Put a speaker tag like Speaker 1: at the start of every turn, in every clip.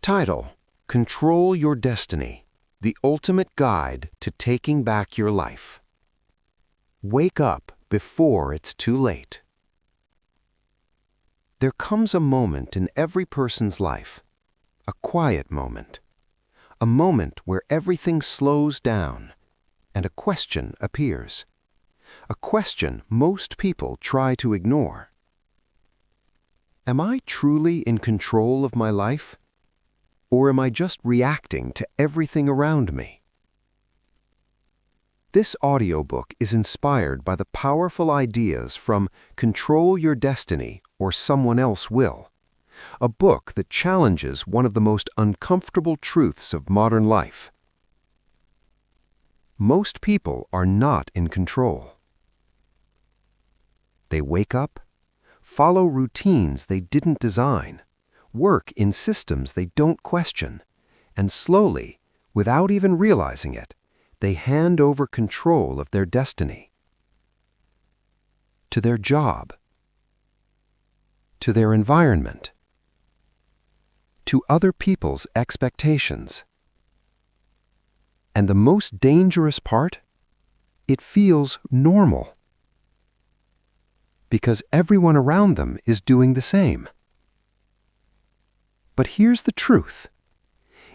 Speaker 1: Title: Control Your Destiny, the Ultimate Guide to Taking Back Your Life. Wake up before it's too late. There comes a moment in every person's life, a quiet moment, a moment where everything slows down and a question appears, a question most people try to ignore. Am I truly in control of my life? Or am I just reacting to everything around me? This audiobook is inspired by the powerful ideas from Control Your Destiny or Someone Else Will, a book that challenges one of the most uncomfortable truths of modern life. Most people are not in control. They wake up, follow routines they didn't design, work in systems they don't question, and slowly, without even realizing it, they hand over control of their destiny. To their job, to their environment, to other people's expectations. And the most dangerous part? It feels normal. Because everyone around them is doing the same. But here's the truth.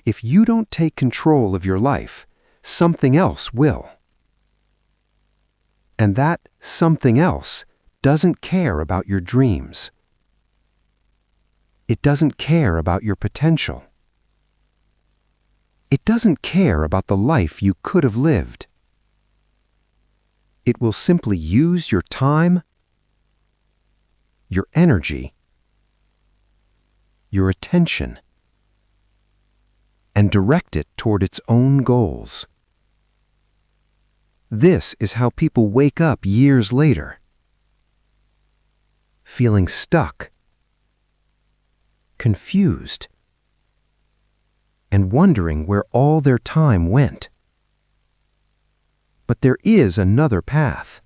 Speaker 1: If you don't take control of your life, something else will. And that something else doesn't care about your dreams. It doesn't care about your potential. It doesn't care about the life you could have lived. It will simply use your time, your energy, your attention, and direct it toward its own goals. This is how people wake up years later, feeling stuck, confused, and wondering where all their time went. But there is another path,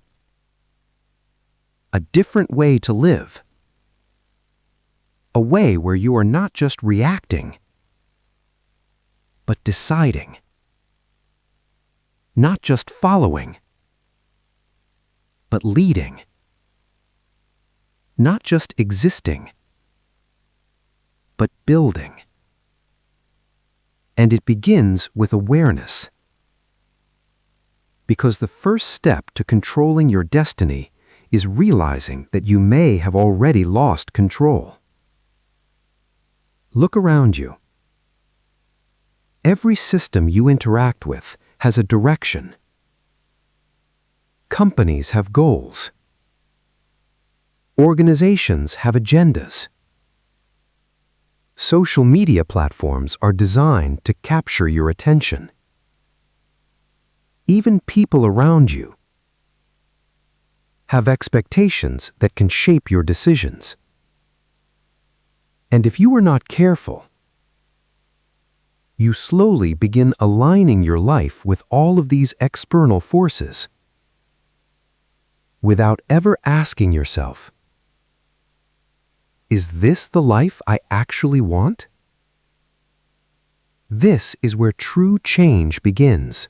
Speaker 1: a different way to live. A way where you are not just reacting, but deciding. Not just following, but leading. Not just existing, but building. And it begins with awareness. Because the first step to controlling your destiny is realizing that you may have already lost control. Look around you. Every system you interact with has a direction. Companies have goals. Organizations have agendas. Social media platforms are designed to capture your attention. Even people around you have expectations that can shape your decisions. And if you are not careful, you slowly begin aligning your life with all of these external forces without ever asking yourself, is this the life I actually want? This is where true change begins.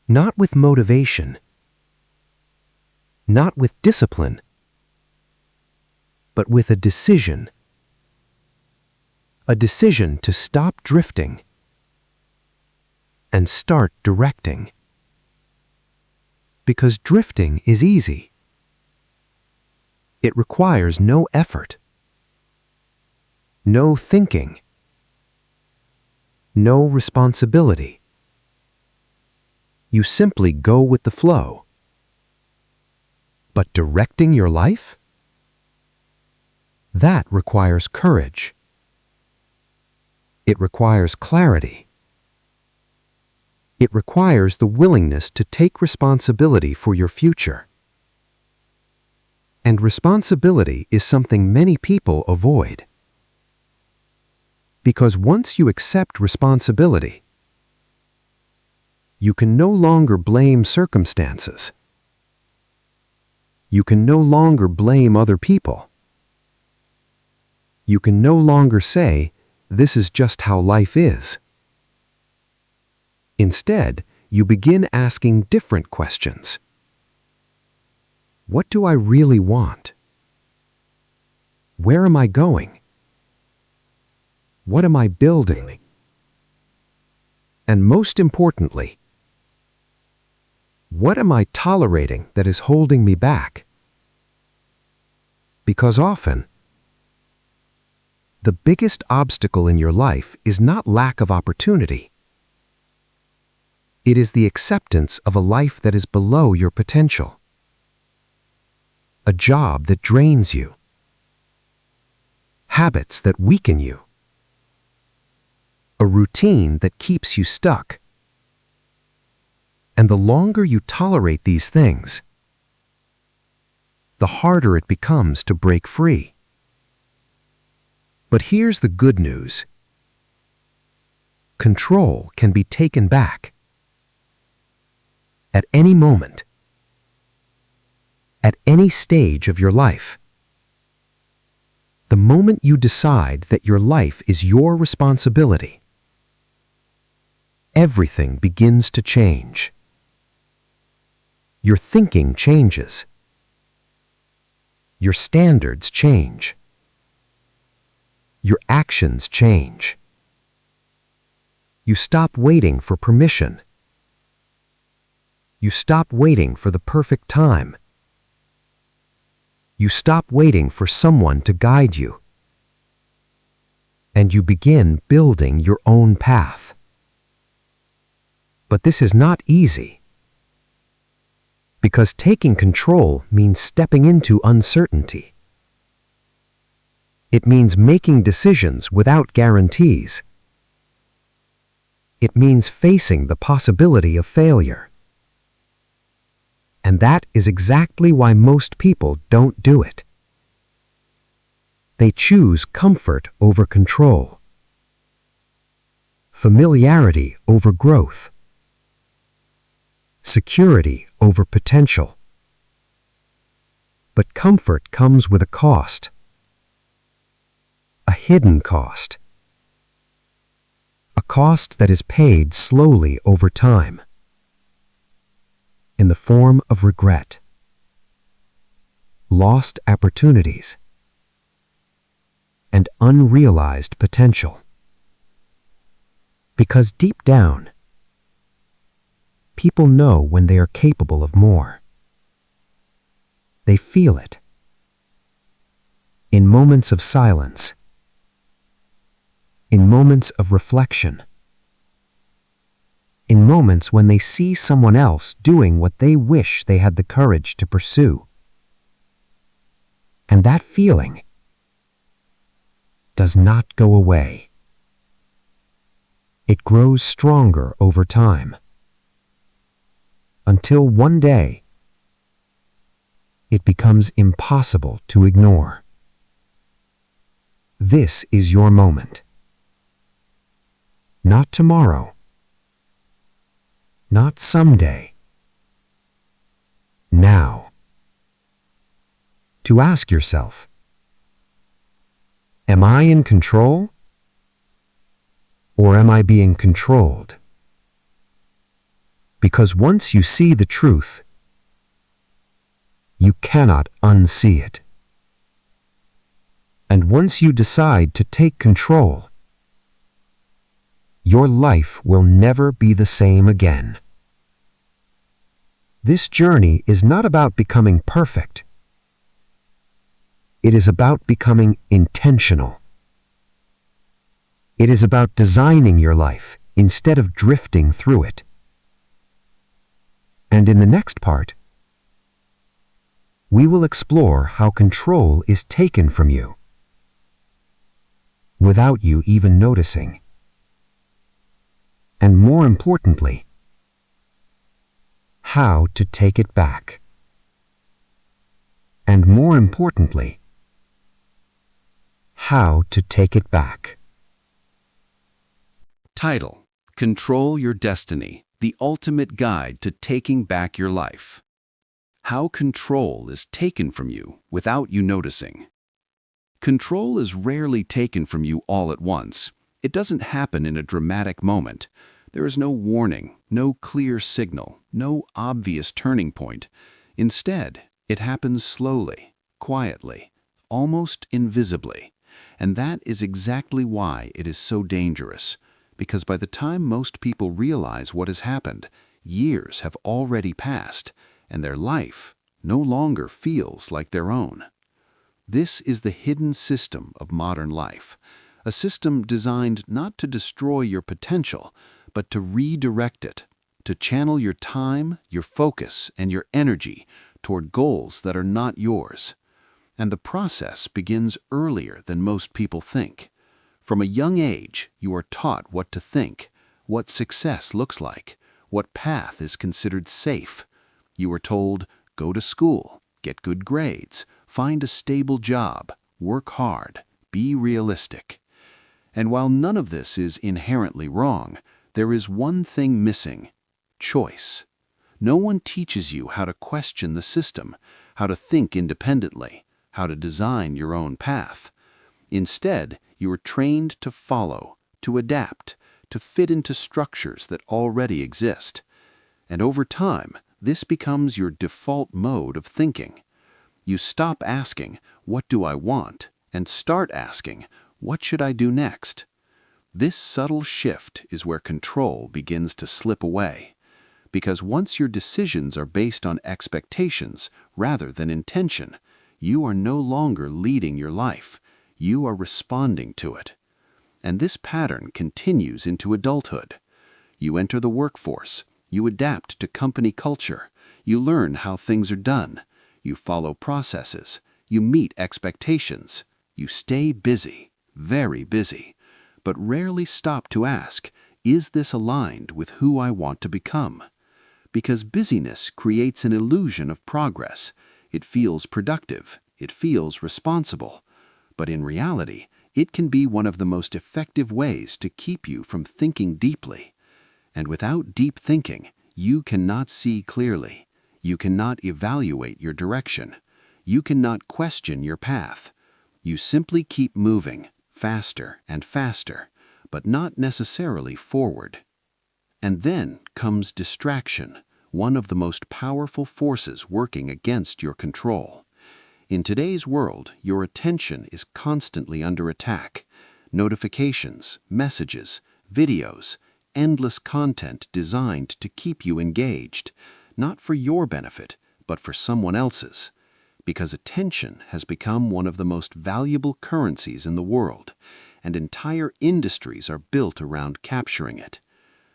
Speaker 1: Not with motivation, not with discipline, but with a decision. A decision to stop drifting and start directing. Because drifting is easy. It requires no effort, no thinking, no responsibility. You simply go with the flow. But directing your life? That requires courage. It requires clarity. It requires the willingness to take responsibility for your future. And responsibility is something many people avoid. Because once you accept responsibility, you can no longer blame circumstances. You can no longer blame other people. You can no longer say, this is just how life is. Instead, you begin asking different questions. What do I really want? Where am I going? What am I building? And most importantly, what am I tolerating that is holding me back? Because often, the biggest obstacle in your life is not lack of opportunity. It is the acceptance of a life that is below your potential. A job that drains you. Habits that weaken you. A routine that keeps you stuck. And the longer you tolerate these things, the harder it becomes to break free. But here's the good news. Control can be taken back. At any moment. At any stage of your life. The moment you decide that your life is your responsibility, everything begins to change. Your thinking changes. Your standards change. Your actions change. You stop waiting for permission. You stop waiting for the perfect time. You stop waiting for someone to guide you. And you begin building your own path. But this is not easy. Because taking control means stepping into uncertainty. It means making decisions without guarantees. It means facing the possibility of failure. And that is exactly why most people don't do it. They choose comfort over control. Familiarity over growth. Security over potential. But comfort comes with a cost. A hidden cost. A cost that is paid slowly over time. In the form of regret. Lost opportunities. And unrealized potential. Because deep down, people know when they are capable of more. They feel it. In moments of silence. In moments of reflection. In moments when they see someone else doing what they wish they had the courage to pursue. And that feeling does not go away. It grows stronger over time. Until one day, it becomes impossible to ignore. This is your moment. Not tomorrow. Not someday. Now. To ask yourself, am I in control? Or am I being controlled? Because once you see the truth, you cannot unsee it. And once you decide to take control, your life will never be the same again. This journey is not about becoming perfect. It is about becoming intentional. It is about designing your life instead of drifting through it. And in the next part, we will explore how control is taken from you without you even noticing. And more importantly, how to take it back. And more importantly, how to take it back.
Speaker 2: Title: Control Your Destiny, the Ultimate Guide to Taking Back Your Life. How control is taken from you without you noticing. Control is rarely taken from you all at once. It doesn't happen in a dramatic moment. There is no warning, no clear signal, no obvious turning point. Instead, it happens slowly, quietly, almost invisibly. And that is exactly why it is so dangerous. Because by the time most people realize what has happened, years have already passed, and their life no longer feels like their own. This is the hidden system of modern life, a system designed not to destroy your potential, but to redirect it, to channel your time, your focus, and your energy toward goals that are not yours. And the process begins earlier than most people think. From a young age, you are taught what to think, what success looks like, what path is considered safe. You are told, go to school, get good grades, find a stable job, work hard, be realistic. And while none of this is inherently wrong, there is one thing missing: choice. No one teaches you how to question the system, how to think independently, how to design your own path. Instead, you are trained to follow, to adapt, to fit into structures that already exist. And over time, this becomes your default mode of thinking. You stop asking, what do I want? And start asking, what should I do next? This subtle shift is where control begins to slip away. Because once your decisions are based on expectations rather than intention, you are no longer leading your life. You are responding to it. And this pattern continues into adulthood. You enter the workforce. You adapt to company culture. You learn how things are done. You follow processes. You meet expectations. You stay busy, very busy, but rarely stop to ask, is this aligned with who I want to become? Because busyness creates an illusion of progress. It feels productive. It feels responsible. But in reality, it can be one of the most effective ways to keep you from thinking deeply. And without deep thinking, you cannot see clearly. You cannot evaluate your direction. You cannot question your path. You simply keep moving, faster and faster, but not necessarily forward. And then comes distraction, one of the most powerful forces working against your control. In today's world, your attention is constantly under attack. Notifications, messages, videos, endless content designed to keep you engaged, not for your benefit, but for someone else's. Because attention has become one of the most valuable currencies in the world, and entire industries are built around capturing it.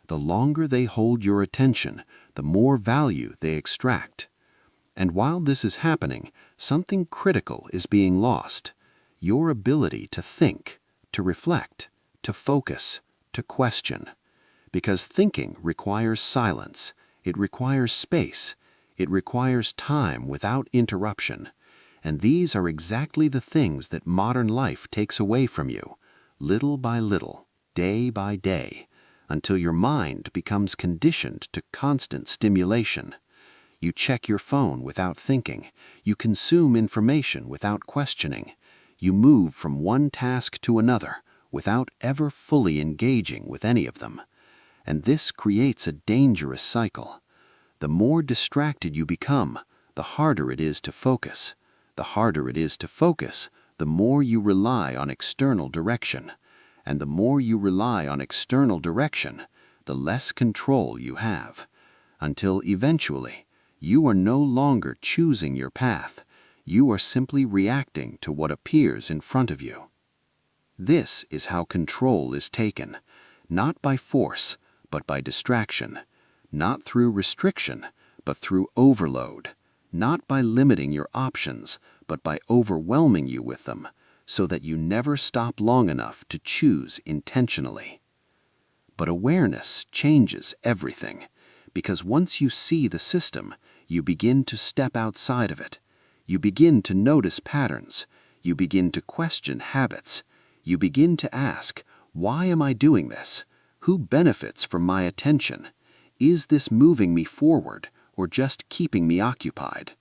Speaker 2: The longer they hold your attention, the more value they extract. And while this is happening, something critical is being lost: your ability to think, to reflect, to focus, to question. Because thinking requires silence, it requires space, it requires time without interruption. And these are exactly the things that modern life takes away from you, little by little, day by day, until your mind becomes conditioned to constant stimulation. You check your phone without thinking. You consume information without questioning. You move from one task to another without ever fully engaging with any of them. And this creates a dangerous cycle. The more distracted you become, the harder it is to focus. The harder it is to focus, the more you rely on external direction. And the more you rely on external direction, the less control you have. Until eventually, you are no longer choosing your path. You are simply reacting to what appears in front of you. This is how control is taken, not by force, but by distraction, not through restriction, but through overload, not by limiting your options, but by overwhelming you with them, so that you never stop long enough to choose intentionally. But awareness changes everything, because once you see the system, you begin to step outside of it. You begin to notice patterns. You begin to question habits. You begin to ask, why am I doing this? Who benefits from my attention? Is this moving me forward or just keeping me occupied?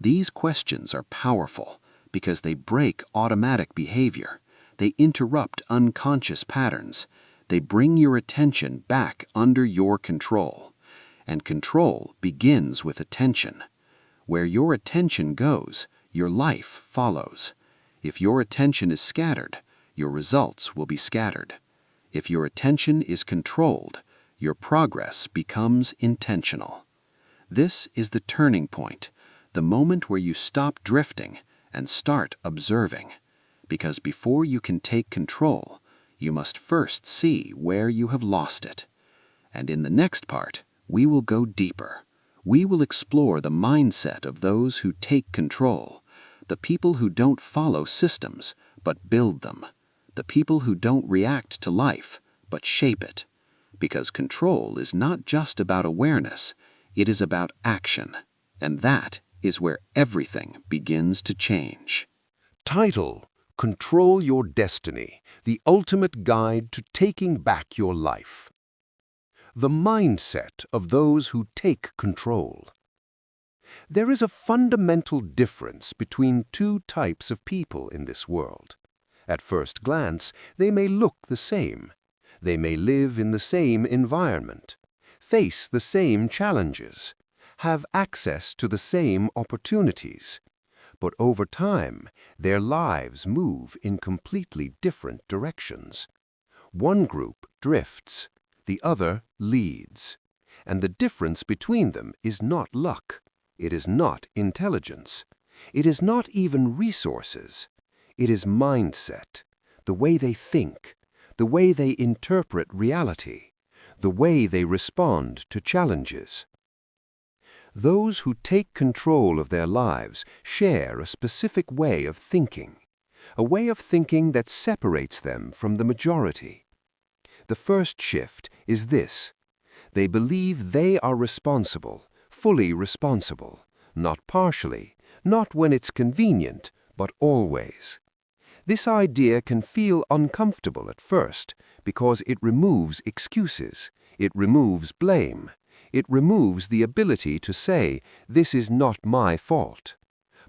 Speaker 2: These questions are powerful because they break automatic behavior. They interrupt unconscious patterns. They bring your attention back under your control. And control begins with attention. Where your attention goes, your life follows. If your attention is scattered, your results will be scattered. If your attention is controlled, your progress becomes intentional. This is the turning point, the moment where you stop drifting and start observing. Because before you can take control, you must first see where you have lost it. And in the next part, we will go deeper. We will explore the mindset of those who take control, the people who don't follow systems, but build them, the people who don't react to life, but shape it. Because control is not just about awareness, it is about action. And that is where everything begins to change.
Speaker 1: Title: Control Your Destiny, the Ultimate Guide to Taking Back Your Life. The mindset of those who take control. There is a fundamental difference between two types of people in this world. At first glance, they may look the same. They may live in the same environment, face the same challenges, have access to the same opportunities. But over time, their lives move in completely different directions. One group drifts, the other leads. And the difference between them is not luck. It is not intelligence. It is not even resources. It is mindset, the way they think, the way they interpret reality, the way they respond to challenges. Those who take control of their lives share a specific way of thinking, a way of thinking that separates them from the majority. The first shift is this: they believe they are responsible, fully responsible, not partially, not when it's convenient, but always. This idea can feel uncomfortable at first because it removes excuses, it removes blame, it removes the ability to say, "This is not my fault."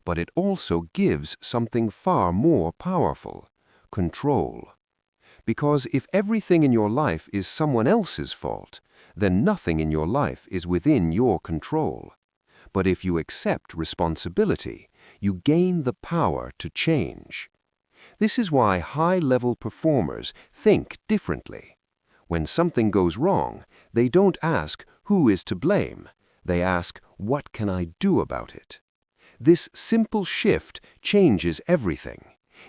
Speaker 1: But it also gives something far more powerful: control. Because if everything in your life is someone else's fault, then nothing in your life is within your control. But if you accept responsibility, you gain the power to change. This is why high-level performers think differently. When something goes wrong, they don't ask, "Who is to blame?" They ask, "What can I do about it?" This simple shift changes everything.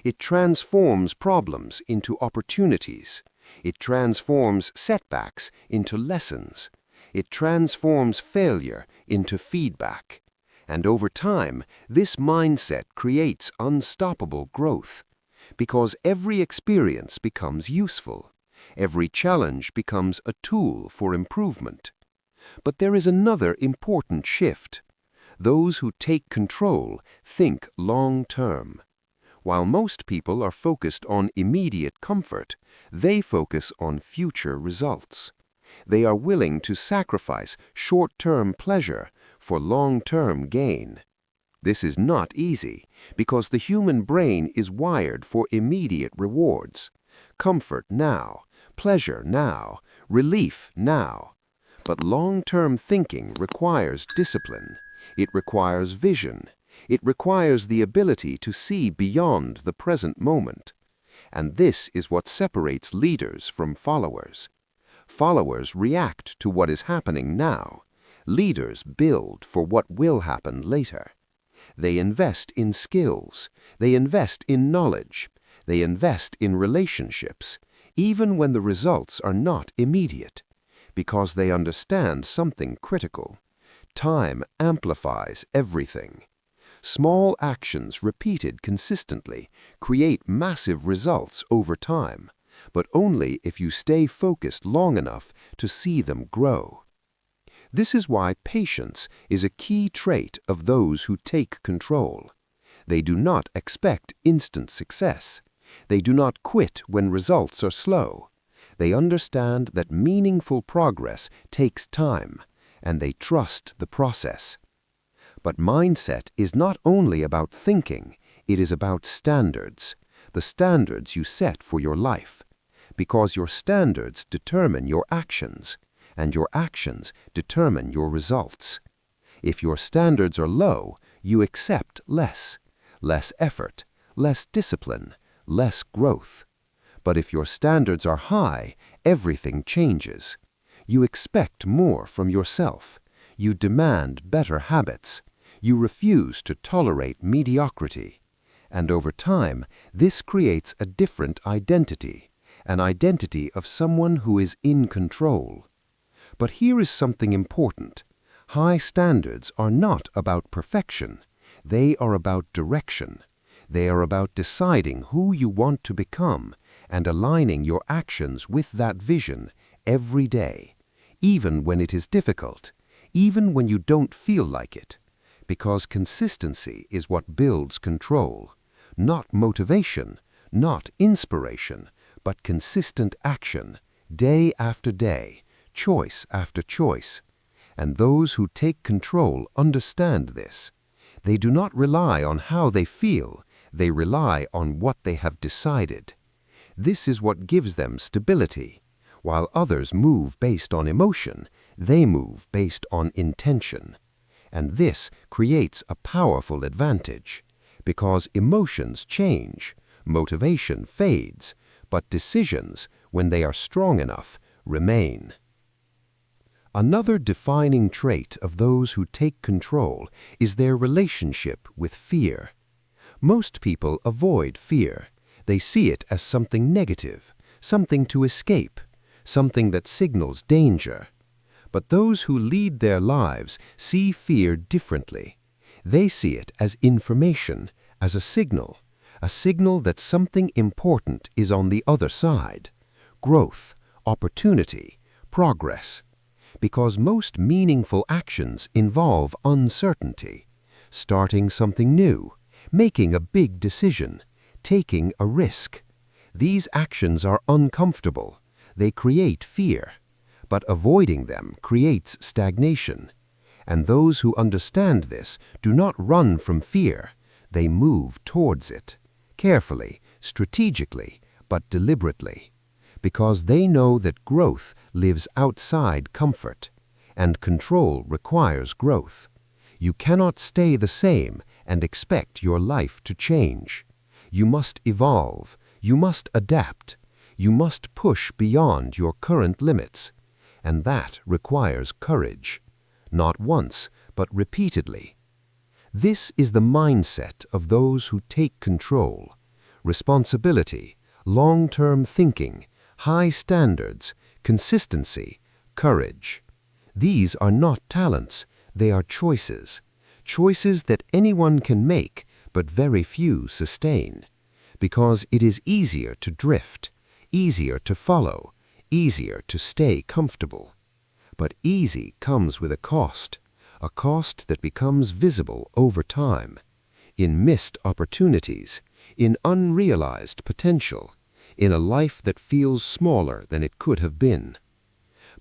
Speaker 1: It transforms problems into opportunities. It transforms setbacks into lessons. It transforms failure into feedback. And over time, this mindset creates unstoppable growth. Because every experience becomes useful. Every challenge becomes a tool for improvement. But there is another important shift. Those who take control think long-term. While most people are focused on immediate comfort, they focus on future results. They are willing to sacrifice short-term pleasure for long-term gain. This is not easy because the human brain is wired for immediate rewards. Comfort now, pleasure now, relief now. But long-term thinking requires discipline. It requires vision. It requires the ability to see beyond the present moment. And this is what separates leaders from followers. Followers react to what is happening now. Leaders build for what will happen later. They invest in skills. They invest in knowledge. They invest in relationships, even when the results are not immediate, because they understand something critical. Time amplifies everything. Small actions repeated consistently create massive results over time, but only if you stay focused long enough to see them grow. This is why patience is a key trait of those who take control. They do not expect instant success. They do not quit when results are slow. They understand that meaningful progress takes time, and they trust the process. But mindset is not only about thinking, it is about standards. the standards you set for your life, because your standards determine your actions, and your actions determine your results. If your standards are low, you accept less effort, less discipline, less growth. But if your standards are high, everything changes. You expect more from yourself. You demand better habits. You refuse to tolerate mediocrity. And over time, this creates a different identity, an identity of someone who is in control. But here is something important. High standards are not about perfection. They are about direction. They are about deciding who you want to become and aligning your actions with that vision every day, even when it is difficult, even when you don't feel like it. Because consistency is what builds control. Not motivation, not inspiration, but consistent action, day after day, choice after choice. And those who take control understand this. They do not rely on how they feel, they rely on what they have decided. This is what gives them stability. While others move based on emotion, they move based on intention. And this creates a powerful advantage, because emotions change, motivation fades, but decisions, when they are strong enough, remain. Another defining trait of those who take control is their relationship with fear. Most people avoid fear. They see it as something negative, something to escape, something that signals danger. But those who lead their lives see fear differently. They see it as information, as a signal that something important is on the other side. Growth, opportunity, progress. Because most meaningful actions involve uncertainty. Starting something new, making a big decision, taking a risk. These actions are uncomfortable. They create fear. But avoiding them creates stagnation. And those who understand this do not run from fear. They move towards it, carefully, strategically, but deliberately. Because they know that growth lives outside comfort, and control requires growth. You cannot stay the same and expect your life to change. You must evolve. You must adapt. You must push beyond your current limits. And that requires courage. Not once, but repeatedly. This is the mindset of those who take control. Responsibility, long-term thinking, high standards, consistency, courage. These are not talents, they are choices. Choices that anyone can make, but very few sustain. Because it is easier to drift, easier to follow, easier to stay comfortable. But easy comes with a cost that becomes visible over time, in missed opportunities, in unrealized potential, in a life that feels smaller than it could have been.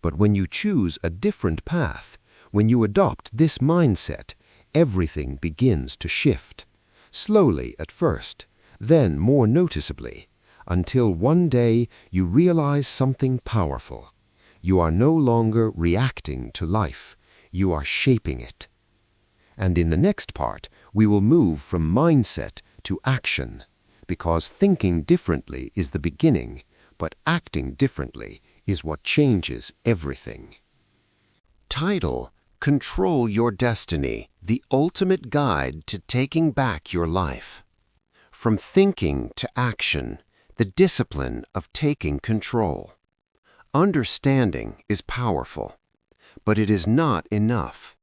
Speaker 1: But when you choose a different path, when you adopt this mindset, everything begins to shift. Slowly at first, then more noticeably, until one day you realize something powerful. You are no longer reacting to life, you are shaping it. And in the next part, we will move from mindset to action, because thinking differently is the beginning, but acting differently is what changes everything. Title: Control Your Destiny, the ultimate guide to taking back your life. From thinking to action, the discipline of taking control. Understanding is powerful, but it is not enough.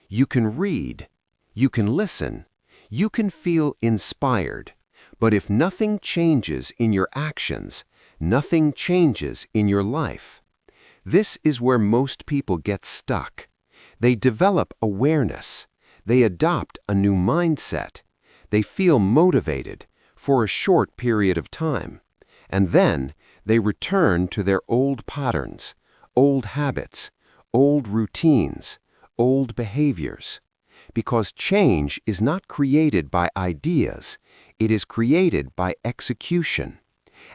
Speaker 1: You can read, you can listen, you can feel inspired, but if nothing changes in your actions, nothing changes in your life. This is where most people get stuck. They develop awareness, they adopt a new mindset, they feel motivated for a short period of time, and then they return to their old patterns, old habits, old routines, old behaviors. because change is not created by ideas, it is created by execution.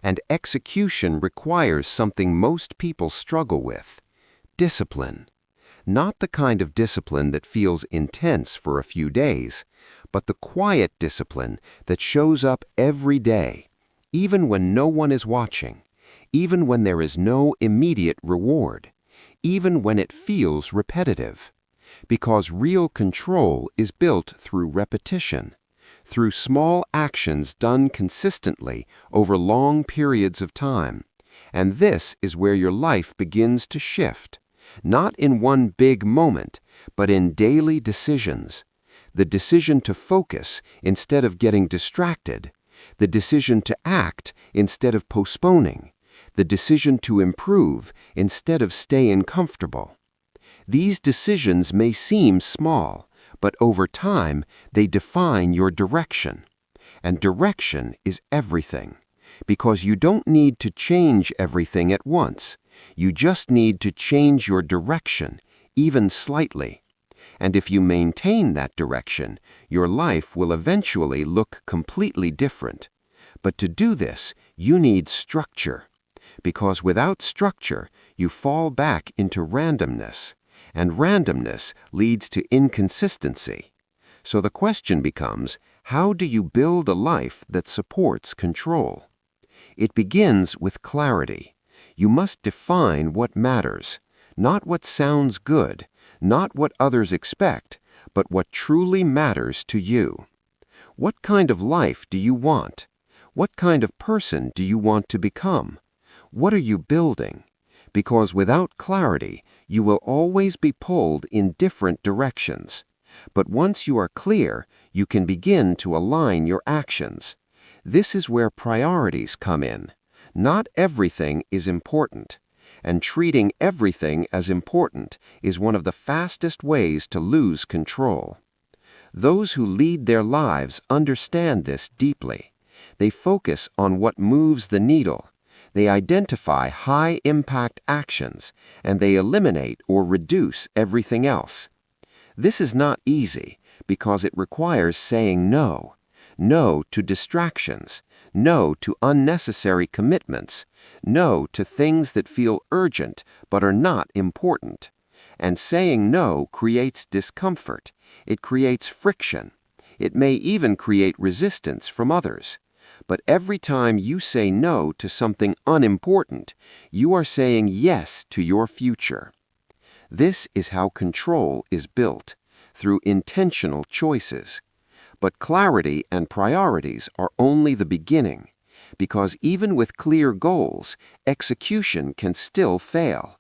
Speaker 1: And execution requires something most people struggle with: discipline. Not the kind of discipline that feels intense for a few days, but the quiet discipline that shows up every day, even when no one is watching, even when there is no immediate reward, even when it feels repetitive. Because real control is built through repetition, through small actions done consistently over long periods of time. And this is where your life begins to shift, not in one big moment, but in daily decisions. The decision to focus instead of getting distracted, the decision to act instead of postponing, the decision to improve instead of staying comfortable. These decisions may seem small, but over time they define your direction. And direction is everything, because you don't need to change everything at once. You just need to change your direction, even slightly. And if you maintain that direction, your life will eventually look completely different. But to do this, you need structure. Because without structure, you fall back into randomness. And randomness leads to inconsistency. So the question becomes, how do you build a life that supports control? It begins with clarity. You must define what matters, not what sounds good, not what others expect, but what truly matters to you. What kind of life do you want? What kind of person do you want to become? What are you building? Because without clarity, you will always be pulled in different directions. But once you are clear, you can begin to align your actions. This is where priorities come in. Not everything is important, and treating everything as important is one of the fastest ways to lose control. Those who lead their lives understand this deeply. They focus on what moves the needle. They identify high-impact actions, and they eliminate or reduce everything else. This is not easy because it requires saying no. No to distractions, no to unnecessary commitments, no to things that feel urgent but are not important. And saying no creates discomfort. It creates friction. It may even create resistance from others. But every time you say no to something unimportant, you are saying yes to your future. This is how control is built, through intentional choices. But clarity and priorities are only the beginning, because even with clear goals, execution can still fail.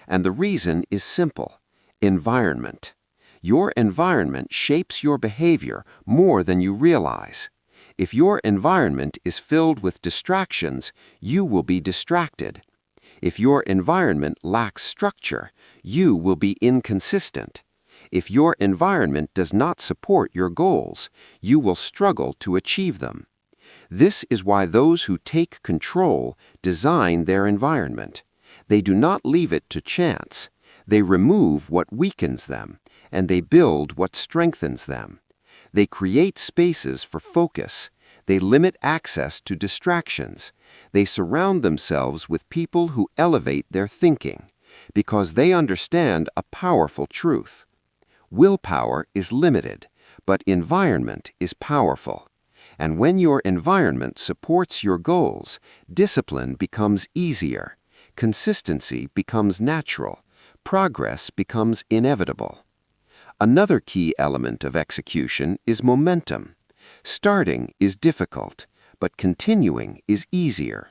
Speaker 1: And the reason is simple: environment. Your environment shapes your behavior more than you realize. If your environment is filled with distractions, you will be distracted. If your environment lacks structure, you will be inconsistent. If your environment does not support your goals, you will struggle to achieve them. This is why those who take control design their environment. They do not leave it to chance. They remove what weakens them, and they build what strengthens them. They create spaces for focus. They limit access to distractions. They surround themselves with people who elevate their thinking, because they understand a powerful truth. Willpower is limited, but environment is powerful. And when your environment supports your goals, discipline becomes easier, consistency becomes natural, progress becomes inevitable. Another key element of execution is momentum. Starting is difficult, but continuing is easier.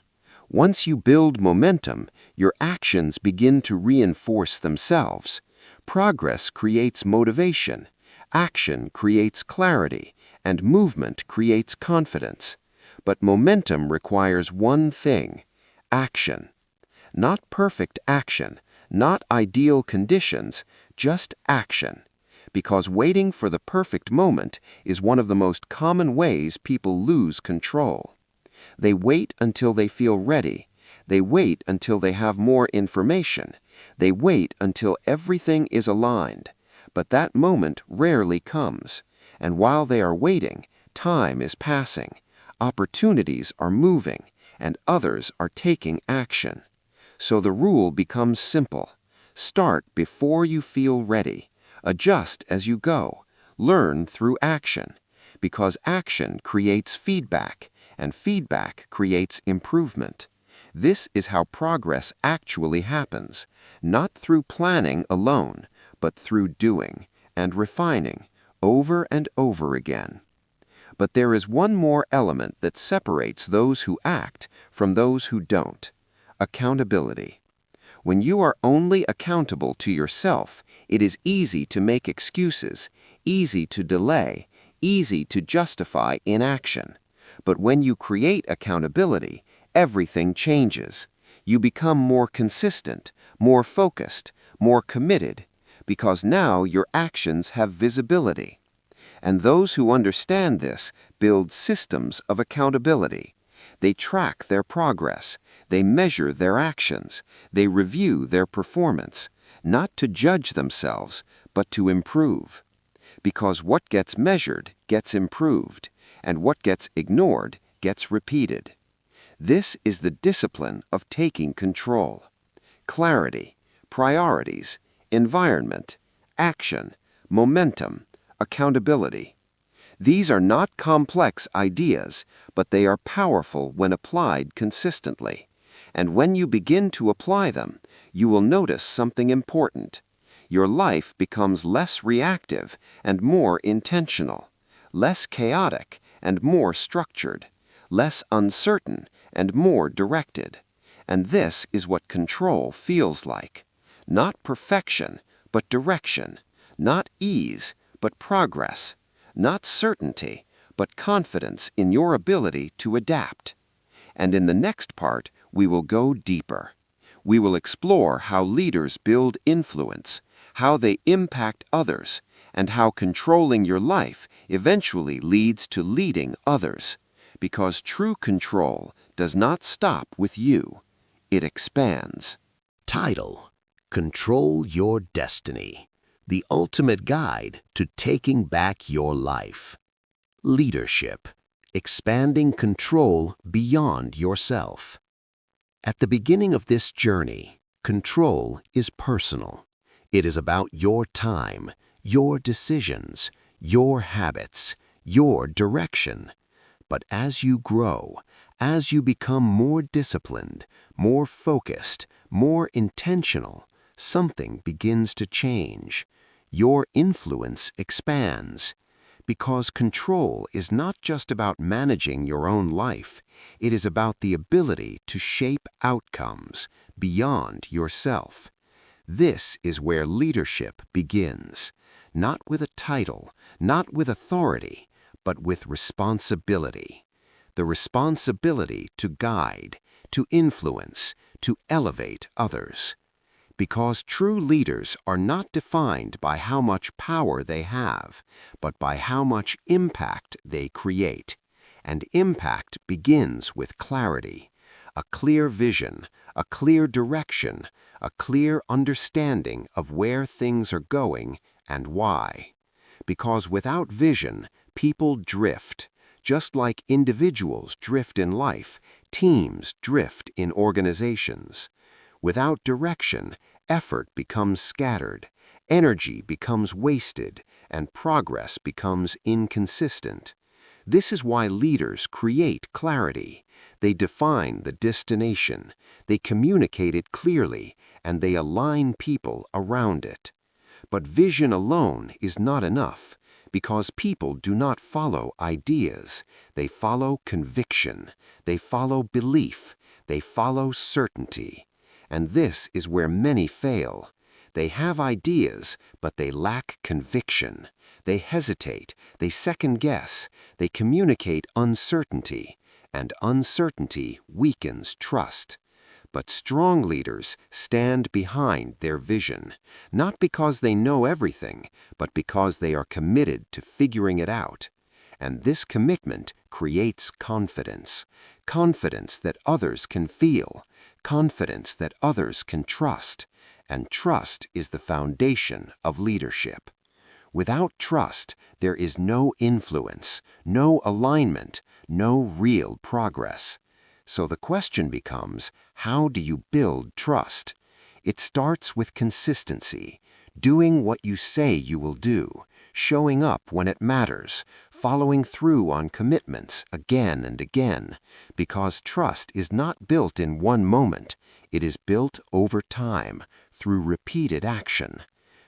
Speaker 1: Once you build momentum, your actions begin to reinforce themselves. Progress creates motivation, action creates clarity, and movement creates confidence. But momentum requires one thing: action. Not perfect action, not ideal conditions, just action. Because waiting for the perfect moment is one of the most common ways people lose control. They wait until they feel ready. They wait until they have more information. They wait until everything is aligned. But that moment rarely comes, and while they are waiting, time is passing, opportunities are moving, and others are taking action. So the rule becomes simple. Start before you feel ready. Adjust as you go. Learn through action. Because action creates feedback, and feedback creates improvement. This is how progress actually happens, not through planning alone, but through doing and refining over and over again. But there is one more element that separates those who act from those who don't: accountability. When you are only accountable to yourself, it is easy to make excuses, easy to delay, easy to justify inaction. But when you create accountability, everything changes. You become more consistent, more focused, more committed, because now your actions have visibility. And those who understand this build systems of accountability. They track their progress, they measure their actions, they review their performance, not to judge themselves, but to improve. Because what gets measured gets improved, and what gets ignored gets repeated. This is the discipline of taking control. Clarity, priorities, environment, action, momentum, accountability. These are not complex ideas, but they are powerful when applied consistently. And when you begin to apply them, you will notice something important. Your life becomes less reactive and more intentional, less chaotic and more structured, less uncertain and more directed. And this is what control feels like. Not perfection, but direction. Not ease, but progress. Not certainty, but confidence in your ability to adapt. And in the next part, we will go deeper. We will explore how leaders build influence, how they impact others, and how controlling your life eventually leads to leading others. Because true control does not stop with you. It expands.
Speaker 3: Title: Control Your Destiny. The ultimate guide to taking back your life. Leadership: expanding control beyond yourself. At the beginning of this journey, control is personal. It is about your time, your decisions, your habits, your direction. But as you grow, as you become more disciplined, more focused, more intentional, something begins to change. Your influence expands. Because control is not just about managing your own life, it is about the ability to shape outcomes beyond yourself. This is where leadership begins, not with a title, not with authority, but with responsibility. The responsibility to guide, to influence, to elevate others. Because true leaders are not defined by how much power they have, but by how much impact they create. And impact begins with clarity, a clear vision, a clear direction, a clear understanding of where things are going and why. Because without vision, people drift. Just like individuals drift in life, teams drift in organizations. Without direction, effort becomes scattered, energy becomes wasted, and progress becomes inconsistent. This is why leaders create clarity. They define the destination, they communicate it clearly, and they align people around it. But vision alone is not enough, because people do not follow ideas. They follow conviction, they follow belief, they follow certainty. And this is where many fail. They have ideas, but they lack conviction. They hesitate, they second-guess, they communicate uncertainty, and uncertainty weakens trust. But strong leaders stand behind their vision, not because they know everything, but because they are committed to figuring it out. And this commitment creates confidence, confidence that others can feel, confidence that others can trust, and trust is the foundation of leadership.
Speaker 1: Without trust, there is no influence, no alignment, no real progress. So the question becomes, how do you build trust? It starts with consistency, doing what you say you will do, showing up when it matters, following through on commitments again and again, because trust is not built in one moment, it is built over time, through repeated action.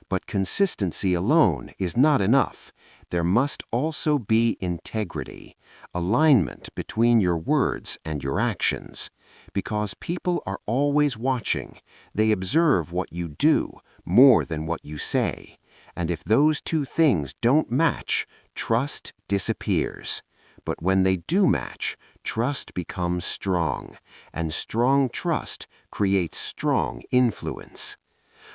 Speaker 1: But consistency alone is not enough. There must also be integrity, alignment between your words and your actions. Because people are always watching, they observe what you do more than what you say. And if those two things don't match, trust disappears. But when they do match, trust becomes strong, and strong trust creates strong influence.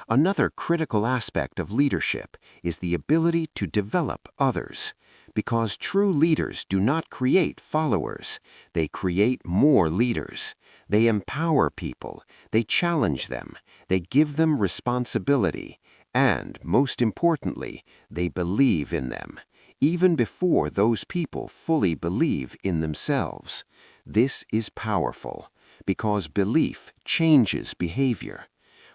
Speaker 1: Another critical aspect of leadership is the ability to develop others, because true leaders do not create followers, they create more leaders. They empower people, they challenge them, they give them responsibility, and, most importantly, they believe in them, even before those people fully believe in themselves. This is powerful, because belief changes behavior.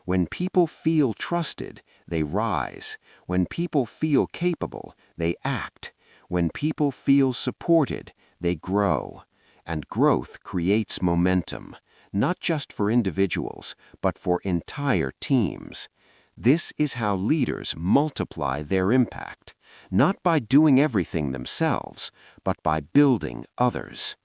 Speaker 1: When people feel trusted, they rise. When people feel capable, they act. When people feel supported, they grow. And growth creates momentum, not just for individuals, but for entire teams. This is how leaders multiply their impact, not by doing everything themselves, but by building others.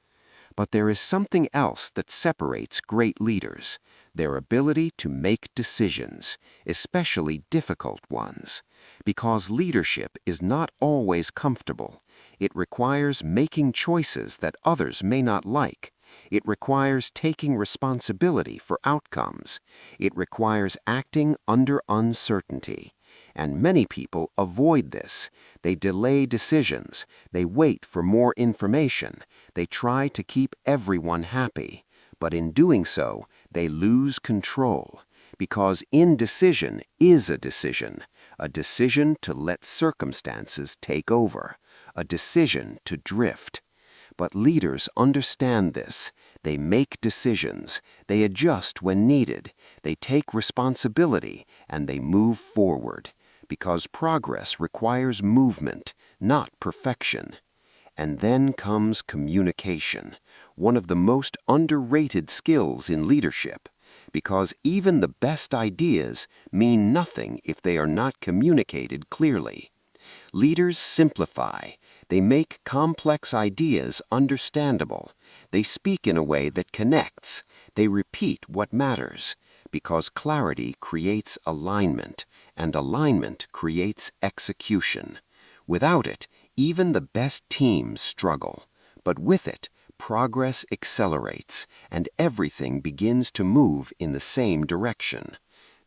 Speaker 1: But there is something else that separates great leaders: their ability to make decisions, especially difficult ones. Because leadership is not always comfortable. It requires making choices that others may not like. It requires taking responsibility for outcomes. It requires acting under uncertainty. And many people avoid this. They delay decisions. They wait for more information. They try to keep everyone happy. But in doing so, they lose control. Because indecision is a decision to let circumstances take over, a decision to drift. But leaders understand this. They make decisions, they adjust when needed, they take responsibility, and they move forward. Because progress requires movement, not perfection. And then comes communication, one of the most underrated skills in leadership. Because even the best ideas mean nothing if they are not communicated clearly. Leaders simplify. They make complex ideas understandable. They speak in a way that connects. They repeat what matters. Because clarity creates alignment, and alignment creates execution. Without it, even the best teams struggle. But with it, progress accelerates, and everything begins to move in the same direction.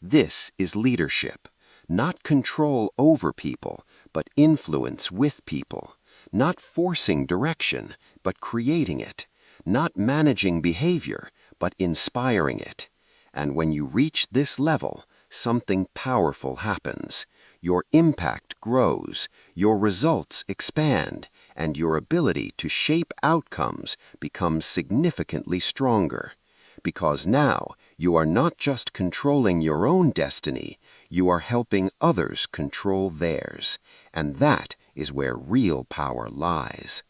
Speaker 1: This is leadership. Not control over people, but influence with people. Not forcing direction, but creating it. Not managing behavior, but inspiring it. And when you reach this level, something powerful happens. Your impact grows, your results expand, and your ability to shape outcomes becomes significantly stronger. Because now, you are not just controlling your own destiny, you are helping others control theirs. And that is where real power lies.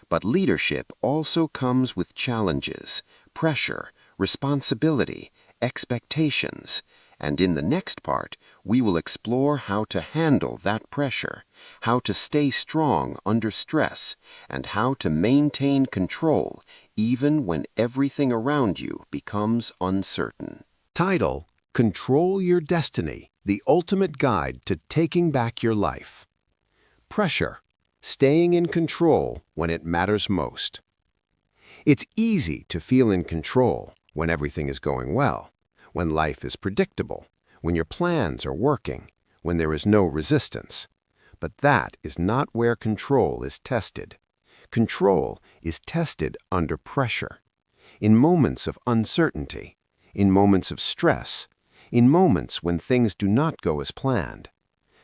Speaker 1: But leadership also comes with challenges, pressure, responsibility, expectations. And in the next part, we will explore how to handle that pressure, how to stay strong under stress, and how to maintain control even when everything around you becomes uncertain.
Speaker 2: Title: Control Your Destiny, the Ultimate Guide to Taking Back Your Life. Pressure: staying in control when it matters most. It's easy to feel in control when everything is going well, when life is predictable, when your plans are working, when there is no resistance. But that is not where control is tested. Control is tested under pressure, in moments of uncertainty, in moments of stress, in moments when things do not go as planned.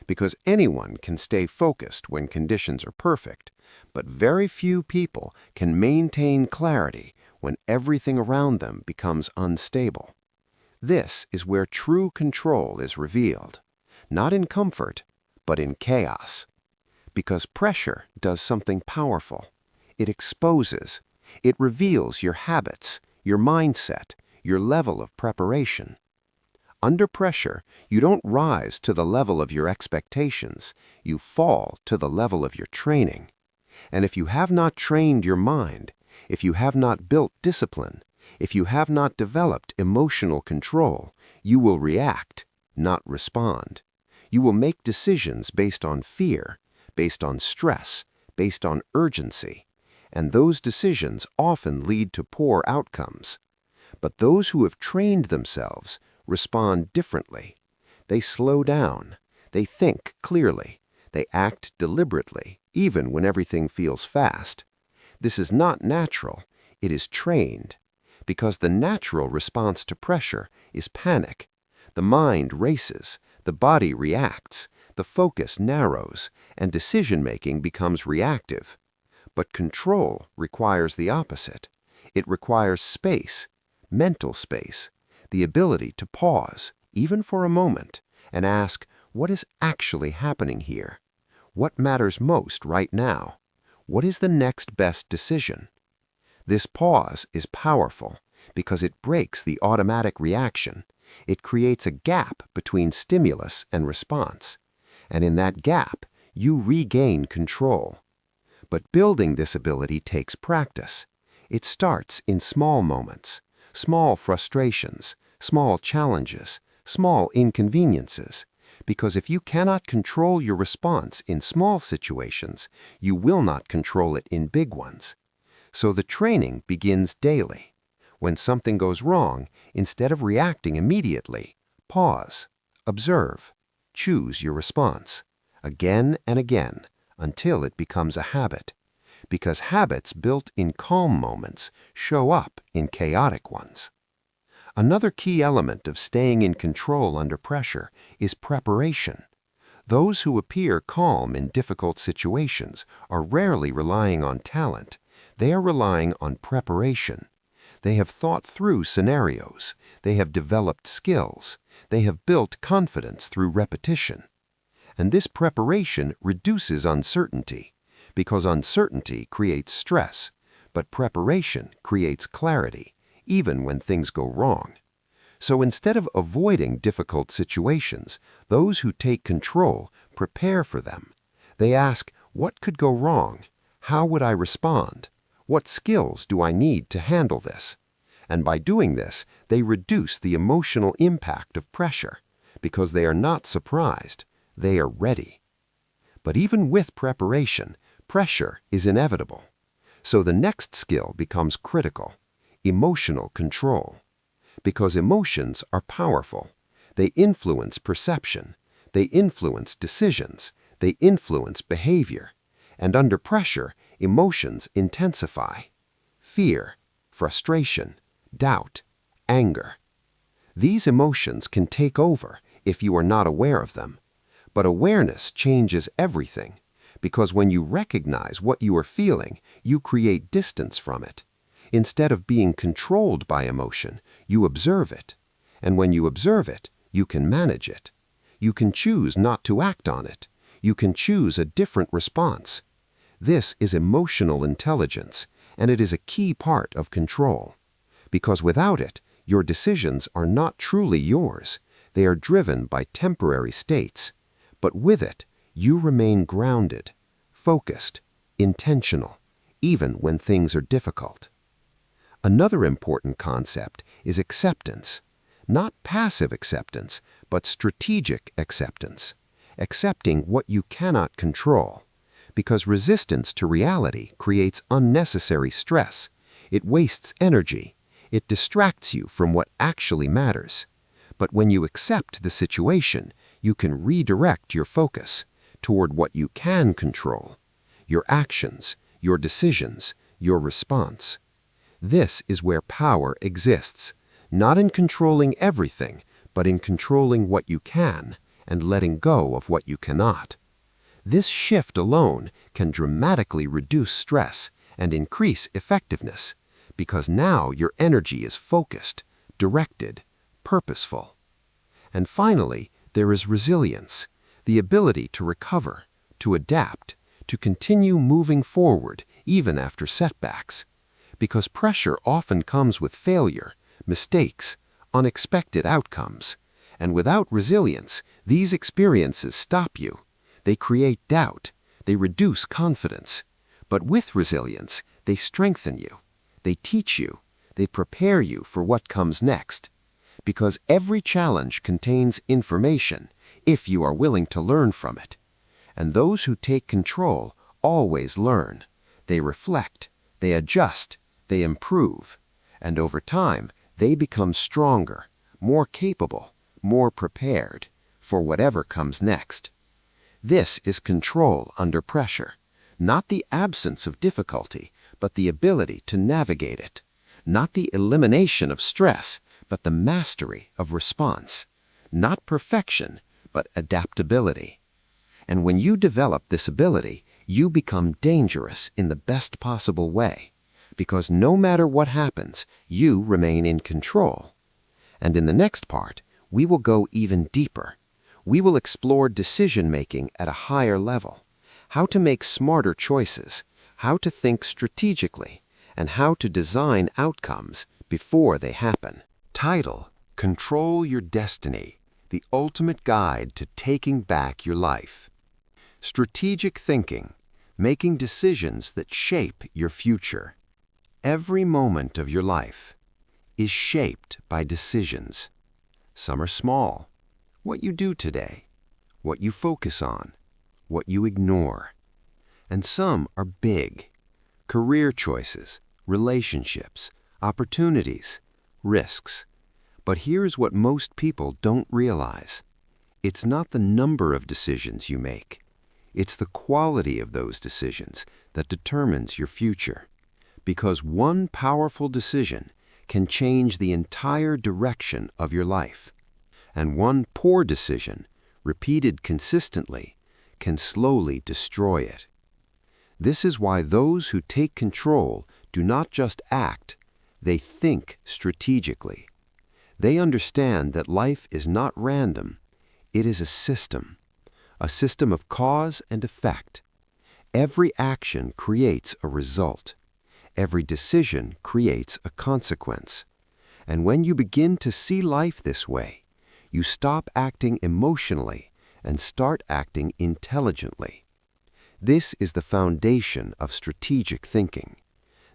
Speaker 1: because anyone can stay focused when conditions are perfect, but very few people can maintain clarity when everything around them becomes unstable. This is where true control is revealed, not in comfort, but in chaos. Because pressure does something powerful. It exposes, it reveals your habits, your mindset, your level of preparation. Under pressure, you don't rise to the level of your expectations, you fall to the level of your training. And if you have not trained your mind, if you have not built discipline, if you have not developed emotional control, you will react, not respond. You will make decisions based on fear, based on stress, based on urgency, and those decisions often lead to poor outcomes. But those who have trained themselves respond differently. They slow down, they think clearly, they act deliberately, even when everything feels fast. This is not natural, it is trained, because the natural response to pressure is panic. The mind races, the body reacts, the focus narrows, and decision-making becomes reactive. But control requires the opposite. It requires space, mental space, the ability to pause, even for a moment, and ask, what is actually happening here? What matters most right now? What is the next best decision? This pause is powerful because it breaks the automatic reaction. It creates a gap between stimulus and response. And in that gap, you regain control. But building this ability takes practice. It starts in small moments, small frustrations, small challenges, small inconveniences. Because if you cannot control your response in small situations, you will not control it in big ones. So the training begins daily. When something goes wrong, instead of reacting immediately, pause, observe, choose your response, again and again, until it becomes a habit. Because habits built in calm moments show up in chaotic ones. Another key element of staying in control under pressure is preparation. Those who appear calm in difficult situations are rarely relying on talent. They are relying on preparation. They have thought through scenarios. They have developed skills. They have built confidence through repetition. And this preparation reduces uncertainty, because uncertainty creates stress, but preparation creates clarity, even when things go wrong. So instead of avoiding difficult situations, those who take control prepare for them. They ask, what could go wrong? How would I respond? What skills do I need to handle this? And by doing this, they reduce the emotional impact of pressure, because they are not surprised, they are ready. But even with preparation, pressure is inevitable. So the next skill becomes critical: emotional control. Because emotions are powerful. They influence perception. They influence decisions. They influence behavior. And under pressure, emotions intensify. Fear, frustration, doubt, anger. These emotions can take over if you are not aware of them. But awareness changes everything, because when you recognize what you are feeling, you create distance from it. Instead of being controlled by emotion, you observe it. And when you observe it, you can manage it. You can choose not to act on it. You can choose a different response. This is emotional intelligence, and it is a key part of control. Because without it, your decisions are not truly yours. They are driven by temporary states. But with it, you remain grounded, focused, intentional, even when things are difficult. Another important concept is acceptance. Not passive acceptance, but strategic acceptance. Accepting what you cannot control. Because resistance to reality creates unnecessary stress. It wastes energy. It distracts you from what actually matters. But when you accept the situation, you can redirect your focus toward what you can control: your actions, your decisions, your response. This is where power exists, not in controlling everything, but in controlling what you can and letting go of what you cannot. This shift alone can dramatically reduce stress and increase effectiveness, because now your energy is focused, directed, purposeful. And finally, there is resilience, the ability to recover, to adapt, to continue moving forward even after setbacks. Because pressure often comes with failure, mistakes, unexpected outcomes. And without resilience, these experiences stop you. They create doubt. They reduce confidence. But with resilience, they strengthen you. They teach you. They prepare you for what comes next. Because every challenge contains information, if you are willing to learn from it. And those who take control always learn. They reflect. They adjust. They improve. And over time, they become stronger, more capable, more prepared for whatever comes next. This is control under pressure, not the absence of difficulty, but the ability to navigate it, not the elimination of stress, but the mastery of response, not perfection, but adaptability. And when you develop this ability, you become dangerous in the best possible way, because no matter what happens, you remain in control. And in the next part, we will go even deeper. We will explore decision-making at a higher level, how to make smarter choices, how to think strategically, and how to design outcomes before they happen.
Speaker 3: Title: Control Your Destiny, the ultimate guide to taking back your life. Strategic thinking, making decisions that shape your future. Every moment of your life is shaped by decisions. Some are small, what you do today, what you focus on, what you ignore. And some are big, career choices, relationships, opportunities, risks. But here's what most people don't realize. It's not the number of decisions you make. It's the quality of those decisions that determines your future. Because one powerful decision can change the entire direction of your life. And one poor decision, repeated consistently, can slowly destroy it. This is why those who take control do not just act, they think strategically. They understand that life is not random, it is a system of cause and effect. Every action creates a result. Every decision creates a consequence. And when you begin to see life this way, you stop acting emotionally and start acting intelligently. This is the foundation of strategic thinking,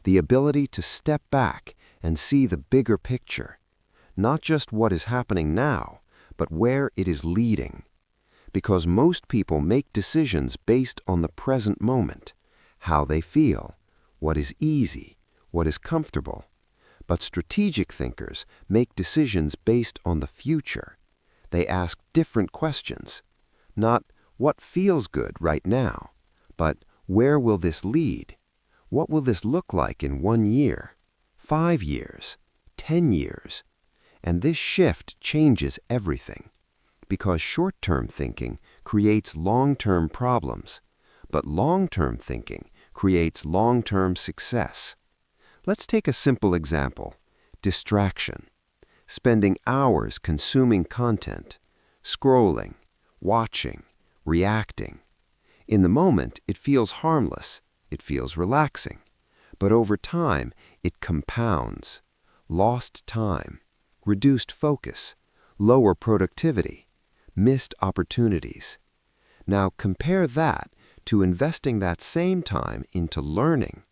Speaker 3: the ability to step back and see the bigger picture, not just what is happening now, but where it is leading. Because most people make decisions based on the present moment, how they feel, what is easy, what is comfortable. But strategic thinkers make decisions based on the future. They ask different questions, not what feels good right now, but where will this lead? What will this look like in 1 year, 5 years, 10 years? And this shift changes everything, because short-term thinking creates long-term problems, but long-term thinking creates long-term success. Let's take a simple example: distraction. Spending hours consuming content, scrolling, watching, reacting. In the moment, it feels harmless, it feels relaxing, but over time, it compounds. Lost time, reduced focus, lower productivity, missed opportunities. Now compare that to investing that same time into learning,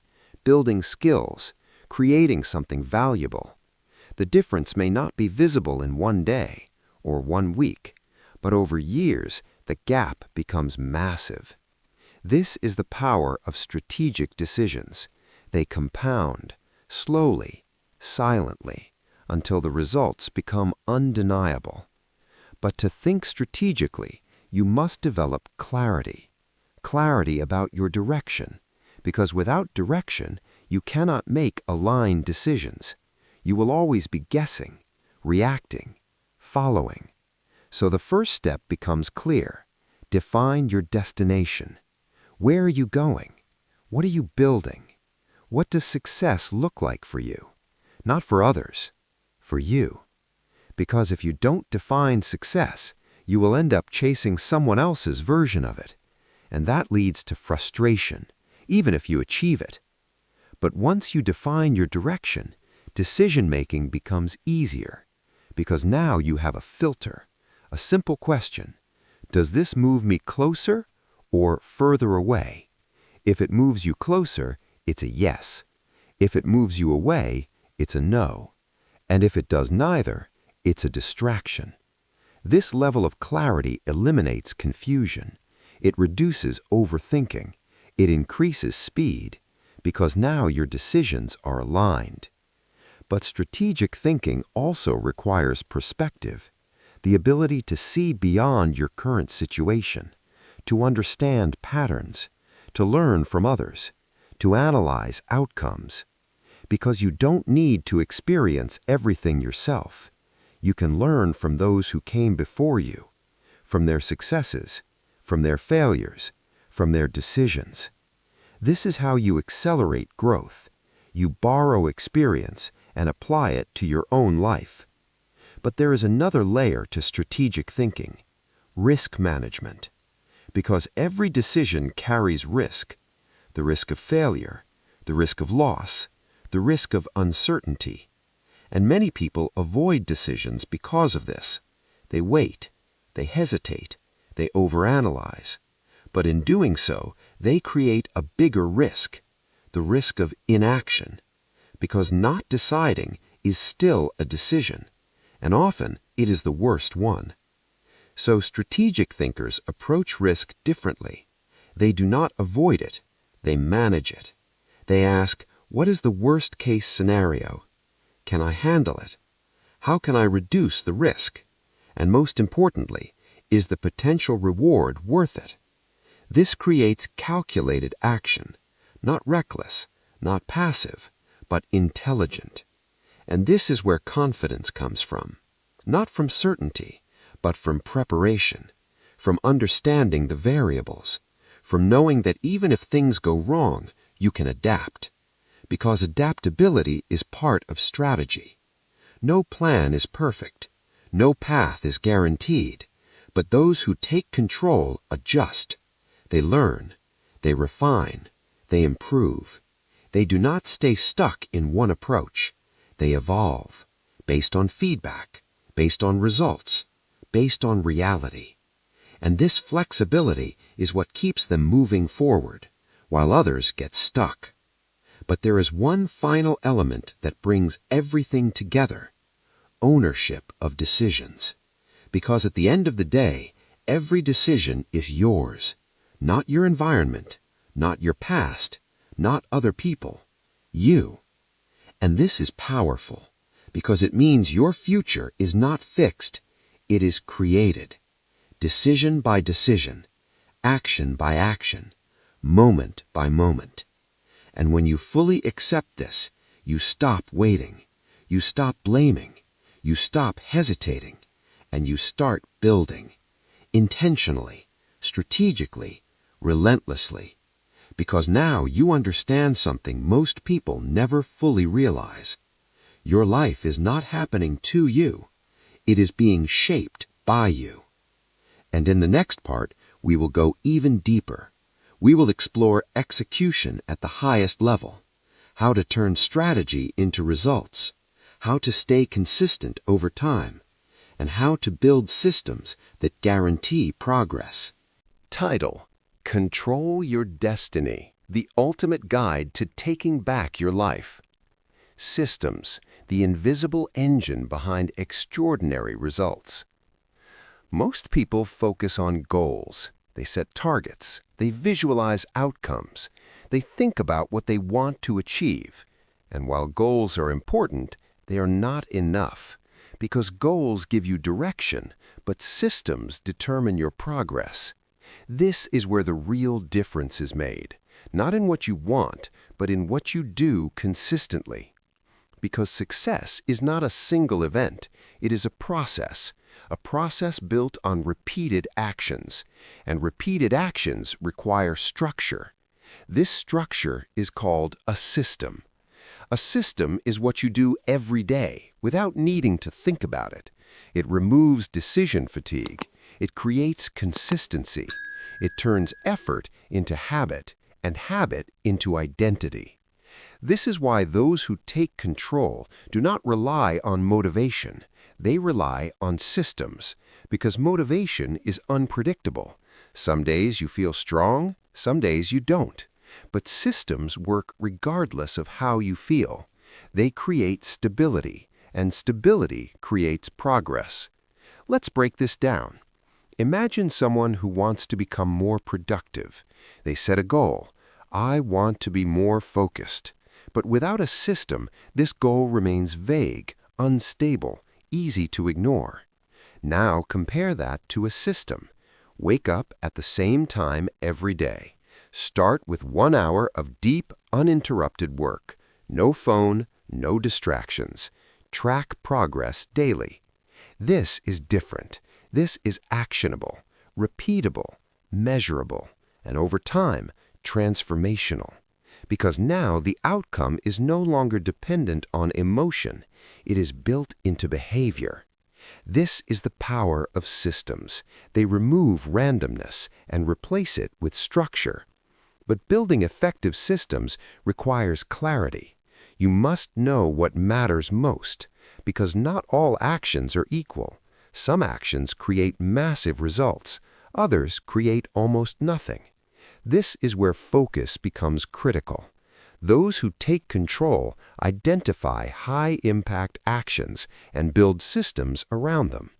Speaker 3: building skills, creating something valuable. The difference may not be visible in 1 day or 1 week, but over years, the gap becomes massive. This is the power of strategic decisions. They compound, slowly, silently, until the results become undeniable. But to think strategically, you must develop clarity. Clarity about your direction, because without direction, you cannot make aligned decisions. You will always be guessing, reacting, following.
Speaker 1: So the first step becomes clear. Define your destination. Where are you going? What are you building? What does success look like for you? Not for others, for you. Because if you don't define success, you will end up chasing someone else's version of it. And that leads to frustration, even if you achieve it. But once you define your direction, decision-making becomes easier. Because now you have a filter, a simple question. Does this move me closer or further away? If it moves you closer, it's a yes. If it moves you away, it's a no. And if it does neither, it's a distraction. This level of clarity eliminates confusion. It reduces overthinking. It increases speed, because now your decisions are aligned. But strategic thinking also requires perspective, the ability to see beyond your current situation, to understand patterns, to learn from others, to analyze outcomes. Because you don't need to experience everything yourself. You can learn from those who came before you, from their successes, from their failures, from their decisions. This is how you accelerate growth. You borrow experience and apply it to your own life. But there is another layer to strategic thinking: risk management. Because every decision carries risk: the risk of failure, the risk of loss, the risk of uncertainty. And many people avoid decisions because of this. They wait, they hesitate, they overanalyze. But in doing so, they create a bigger risk, the risk of inaction. Because not deciding is still a decision, and often it is the worst one. So strategic thinkers approach risk differently. They do not avoid it, they manage it. They ask, what is the worst-case scenario? Can I handle it? How can I reduce the risk? And most importantly, is the potential reward worth it? This creates calculated action, not reckless, not passive, but intelligent. And this is where confidence comes from. Not from certainty, but from preparation, from understanding the variables, from knowing that even if things go wrong, you can adapt. Because adaptability is part of strategy. No plan is perfect. No path is guaranteed. But those who take control adjust. They learn. They refine. They improve. They do not stay stuck in one approach. They evolve, based on feedback, based on results, based on reality. And this flexibility is what keeps them moving forward, while others get stuck. But there is one final element that brings everything together: ownership of decisions. Because at the end of the day, every decision is yours, not your environment, not your past, not other people, you. And this is powerful, because it means your future is not fixed, it is created. Decision by decision, action by action, moment by moment. And when you fully accept this, you stop waiting, you stop blaming, you stop hesitating, and you start building, intentionally, strategically, relentlessly. Because now you understand something most people never fully realize. Your life is not happening to you, it is being shaped by you. And in the next part, we will go even deeper. We will explore execution at the highest level, how to turn strategy into results, how to stay consistent over time, and how to build systems that guarantee progress.
Speaker 3: Title: Control Your Destiny, the ultimate guide to taking back your life. Systems, the invisible engine behind extraordinary results. Most people focus on goals. They set targets. They visualize outcomes. They think about what they want to achieve. And while goals are important, they are not enough. Because goals give you direction, but systems determine your progress. This is where the real difference is made, not in what you want, but in what you do consistently. Because success is not a single event, it is a process,
Speaker 1: a process built on repeated actions, and repeated actions require structure. This structure is called a system. A system is what you do every day without needing to think about it. It removes decision fatigue. It creates consistency. It turns effort into habit and habit into identity. This is why those who take control do not rely on motivation. They rely on systems, because motivation is unpredictable. Some days you feel strong, some days you don't. But systems work regardless of how you feel. They create stability, and stability creates progress. Let's break this down. Imagine someone who wants to become more productive. They set a goal. I want to be more focused. But without a system, this goal remains vague, unstable, easy to ignore. Now compare that to a system. Wake up at the same time every day. Start with 1 hour of deep, uninterrupted work. No phone, no distractions. Track progress daily. This is different. This is actionable, repeatable, measurable, and over time, transformational. Because now the outcome is no longer dependent on emotion. It is built into behavior. This is the power of systems. They remove randomness and replace it with structure. But building effective systems requires clarity. You must know what matters most, because not all actions are equal. Some actions create massive results. Others create almost nothing. This is where focus becomes critical. Those who take control identify high-impact actions and build systems around them.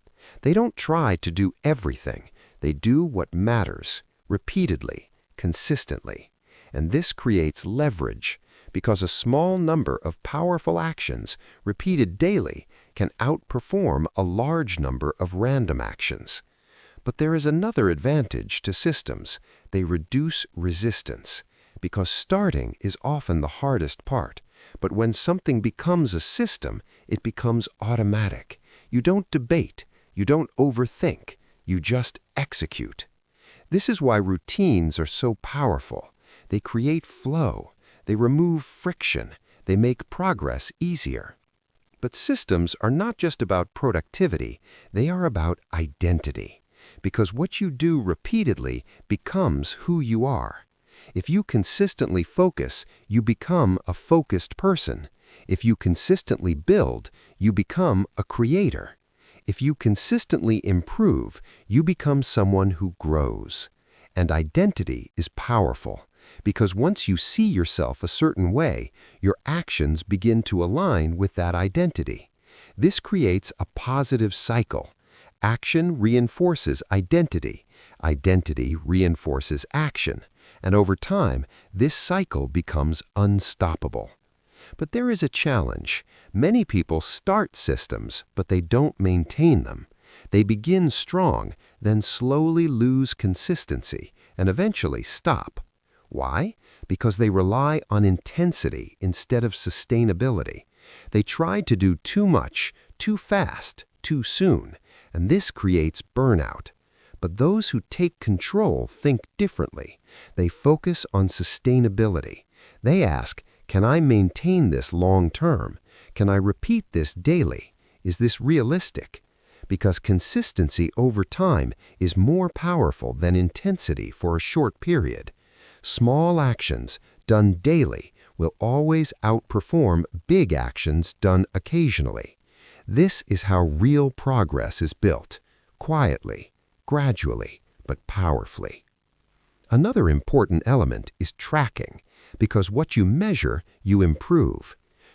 Speaker 1: They don't try to do everything. They do what matters, repeatedly, consistently. And this creates leverage, because a small number of powerful actions, repeated daily, can outperform a large number of random actions. But there is another advantage to systems. They reduce resistance, because starting is often the hardest part. But when something becomes a system, it becomes automatic. You don't debate. You don't overthink. You just execute. This is why routines are so powerful. They create flow. They remove friction. They make progress easier. But systems are not just about productivity. They are about identity. Because what you do repeatedly becomes who you are. If you consistently focus, you become a focused person. If you consistently build, you become a creator. If you consistently improve, you become someone who grows. And identity is powerful, because once you see yourself a certain way, your actions begin to align with that identity. This creates a positive cycle. Action reinforces identity. Identity reinforces action. And over time, this cycle becomes unstoppable. But there is a challenge. Many people start systems, but they don't maintain them. They begin strong, then slowly lose consistency, and eventually stop. Why? Because they rely on intensity instead of sustainability. They try to do too much, too fast, too soon, and this creates burnout. But those who take control think differently. They focus on sustainability. They ask, can I maintain this long term? Can I repeat this daily? Is this realistic? Because consistency over time is more powerful than intensity for a short period. Small actions done daily will always outperform big actions done occasionally. This is how real progress is built, quietly, gradually, but powerfully. Another important element is tracking, because what you measure, you improve.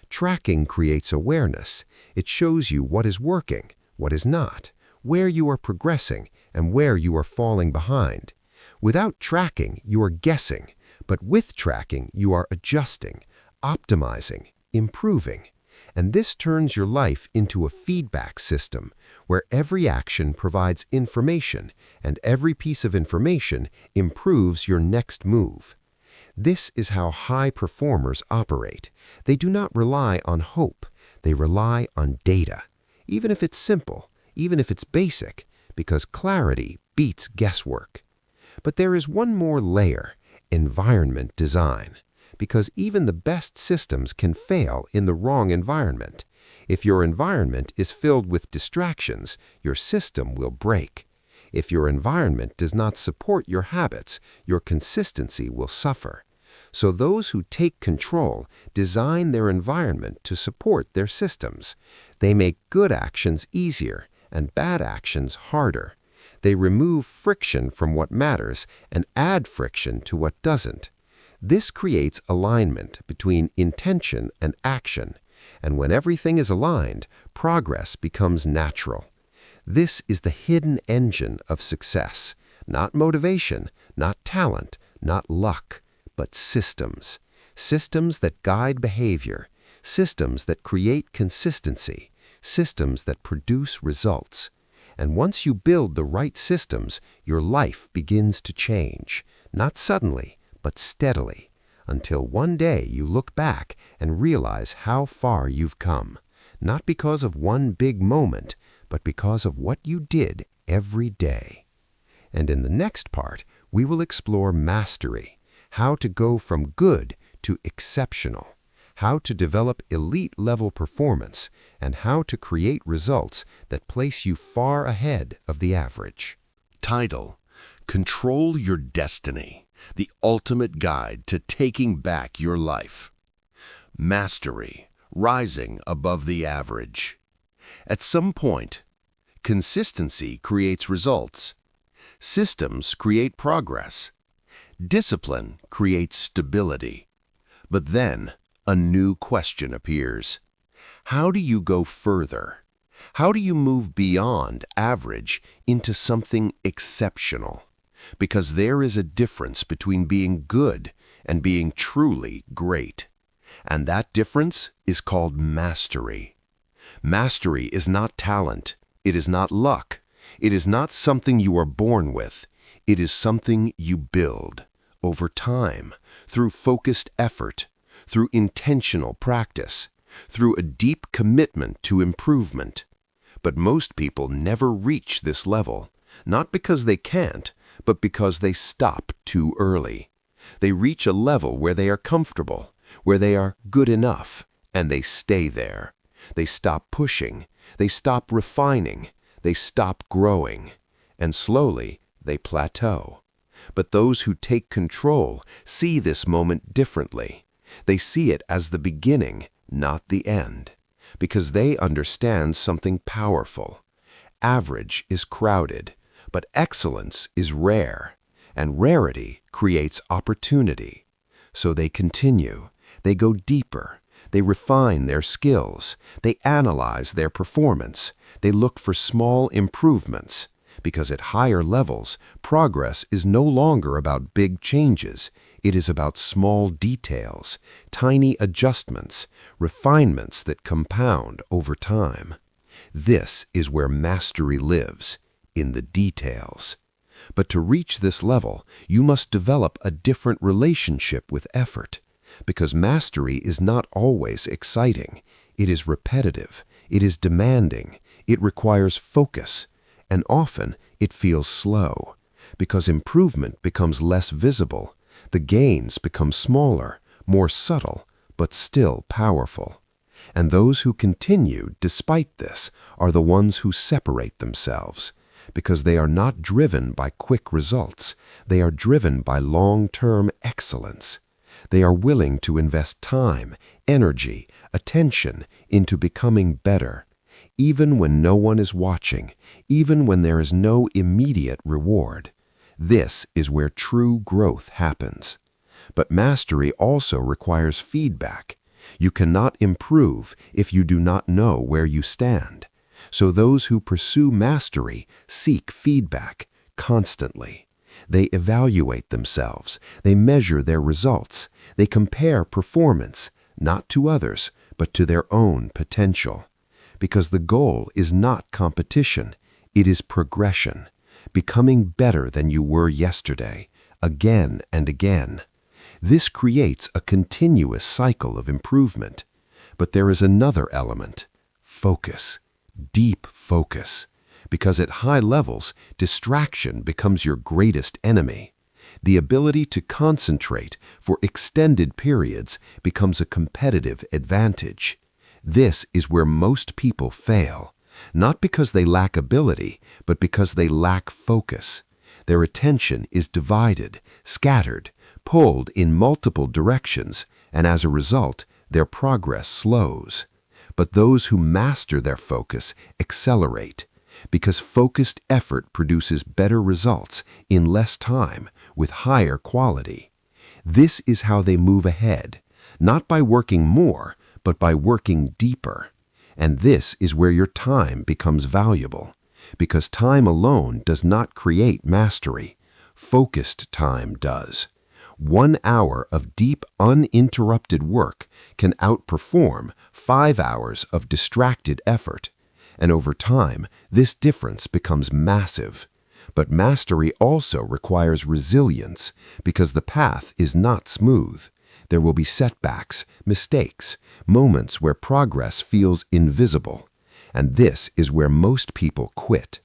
Speaker 1: Tracking creates awareness. It shows you what is working, what is not, where you are progressing, and where you are falling behind. Without tracking, you are guessing, but with tracking, you are adjusting, optimizing, improving. And this turns your life into a feedback system where every action provides information and every piece of information improves your next move. This is how high performers operate. They do not rely on hope. They rely on data. Even if it's simple, even if it's basic, because clarity beats guesswork. But there is one more layer: environment design. Because even the best systems can fail in the wrong environment. If your environment is filled with distractions, your system will break. If your environment does not support your habits, your consistency will suffer. So those who take control design their environment to support their systems. They make good actions easier and bad actions harder. They remove friction from what matters and add friction to what doesn't. This creates alignment between intention and action, and when everything is aligned, progress becomes natural. This is the hidden engine of success, not motivation, not talent, not luck, but systems. Systems that guide behavior, systems that create consistency, systems that produce results. And once you build the right systems, your life begins to change, not suddenly, but steadily, until one day you look back and realize how far you've come, not because of one big moment, but because of what you did every day. And in the next part, we will explore mastery, how to go from good to exceptional, how to develop elite-level performance, and how to create results that place you far ahead of the average.
Speaker 3: Title: Control Your Destiny, the Ultimate Guide to Taking Back Your Life. Mastery: Rising Above the Average. At some point, consistency creates results. Systems create progress. Discipline creates stability. But then, a new question appears. How do you go further? How do you move beyond average into something exceptional? Because there is a difference between being good and being truly great. And that difference is called mastery. Mastery is not talent. It is not luck. It is not something you are born with. It is something you build over time, through focused effort, through intentional practice, through a deep commitment to improvement. But most people never reach this level, not because they can't, but because they stop too early. They reach a level where they are comfortable, where they are good enough, and they stay there. They stop pushing, they stop refining, they stop growing, and slowly they plateau. But those who take control see this moment differently. They see it as the beginning, not the end, because they understand something powerful. Average is crowded, but excellence is rare, and rarity creates opportunity. So they continue, they go deeper, they refine their skills, they analyze their performance, they look for small improvements, because at higher levels, progress is no longer about big changes. It is about small details, tiny adjustments, refinements that compound over time. This is where mastery lives, in the details. But to reach this level, you must develop a different relationship with effort, because mastery is not always exciting. It is repetitive, it is demanding, it requires focus, and often it feels slow, because improvement becomes less visible. The gains become smaller, more subtle, but still powerful. And those who continue despite this are the ones who separate themselves, because they are not driven by quick results. They are driven by long-term excellence. They are willing to invest time, energy, attention into becoming better, even when no one is watching, even when there is no immediate reward. This is where true growth happens. But mastery also requires feedback. You cannot improve if you do not know where you stand. So those who pursue mastery seek feedback constantly. They evaluate themselves. They measure their results. They compare performance, not to others, but to their own potential. Because the goal is not competition, it is progression, becoming better than you were yesterday, again and again. This creates a continuous cycle of improvement. But there is another element: focus, deep focus.
Speaker 1: because at high levels, distraction becomes your greatest enemy. The ability to concentrate for extended periods becomes a competitive advantage. This is where most people fail, not because they lack ability, but because they lack focus. Their attention is divided, scattered, pulled in multiple directions, and as a result, their progress slows. But those who master their focus accelerate, because focused effort produces better results in less time with higher quality. This is how they move ahead, not by working more, but by working deeper. And this is where your time becomes valuable, because time alone does not create mastery. Focused time does. 1 hour of deep, uninterrupted work can outperform 5 hours of distracted effort. And over time, this difference becomes massive. But mastery also requires resilience, because the path is not smooth. There will be setbacks, mistakes, moments where progress feels invisible. And this is where most people quit.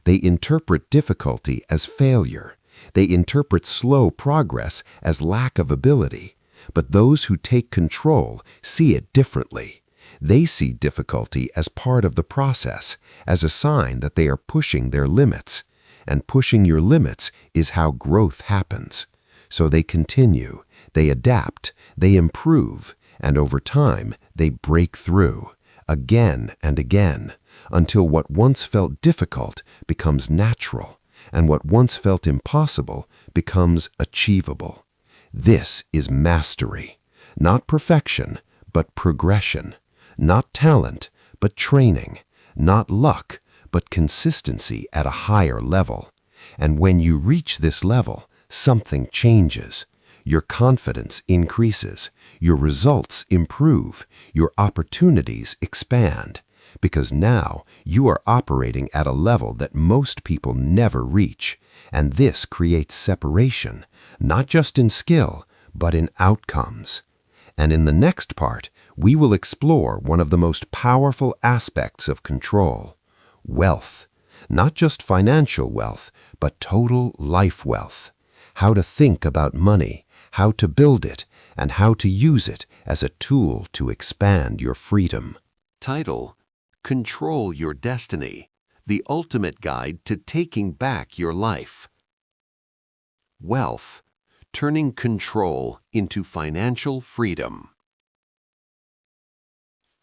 Speaker 1: They interpret difficulty as failure. They interpret slow progress as lack of ability. But those who take control see it differently. They see difficulty as part of the process, as a sign that they are pushing their limits. And pushing your limits is how growth happens. So they continue, they adapt, they improve, and over time they break through, again and again, until what once felt difficult becomes natural, and what once felt impossible becomes achievable. This is mastery, not perfection, but progression, not talent, but training, not luck, but consistency at a higher level. And when you reach this level, something changes. Your confidence increases, your results improve, your opportunities expand, because now you are operating at a level that most people never reach, and this creates separation, not just in skill, but in outcomes. And in the next part, we will explore one of the most powerful aspects of control: wealth. Not just financial wealth, but total life wealth. How to think about money, how to build it, and how to use it as a tool to expand your freedom.
Speaker 3: Title: Control Your Destiny, the Ultimate Guide to Taking Back Your Life. Wealth: Turning Control into Financial Freedom.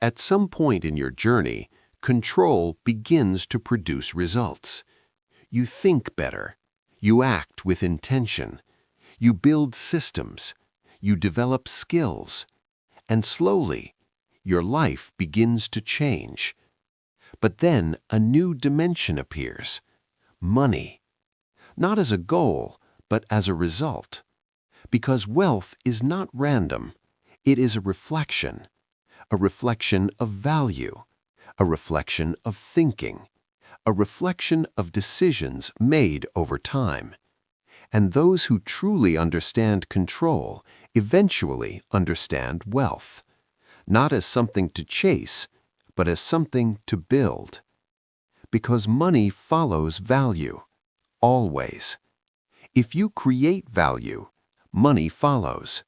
Speaker 3: At some point in your journey, control begins to produce results. You think better. You act with intention. You build systems. You develop skills. And slowly, your life begins to change. But then a new dimension appears: money. Not as a goal, but as a result. Because wealth is not random. It is a reflection of value, a reflection of thinking, a reflection of decisions made over time. And those who truly understand control eventually understand wealth, not as something to chase, but as something to build. Because money follows value, always. If you create value, money follows.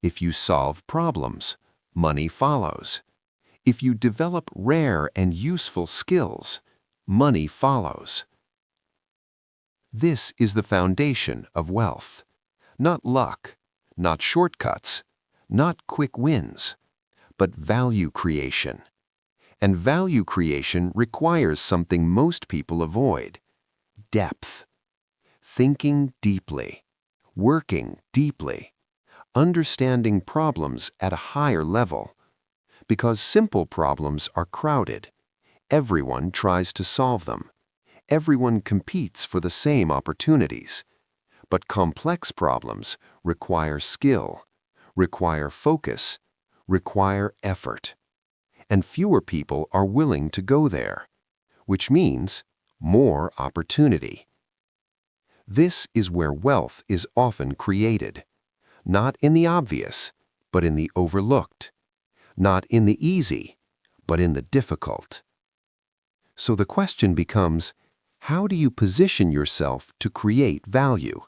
Speaker 3: If you solve problems, money follows. If you develop rare and useful skills, money follows. This is the foundation of wealth. Not luck, not shortcuts, not quick wins, but value creation. And value creation requires something most people avoid: depth. Thinking deeply, working deeply, understanding problems at a higher level. Because simple problems are crowded. Everyone tries to solve them. Everyone competes for the same opportunities. But complex problems require skill, require focus, require effort. And fewer people are willing to go there, which means more opportunity. This is where wealth is often created, not in the obvious, but in the overlooked, not in the easy, but in the difficult.
Speaker 1: So the question becomes, how do you position yourself to create value?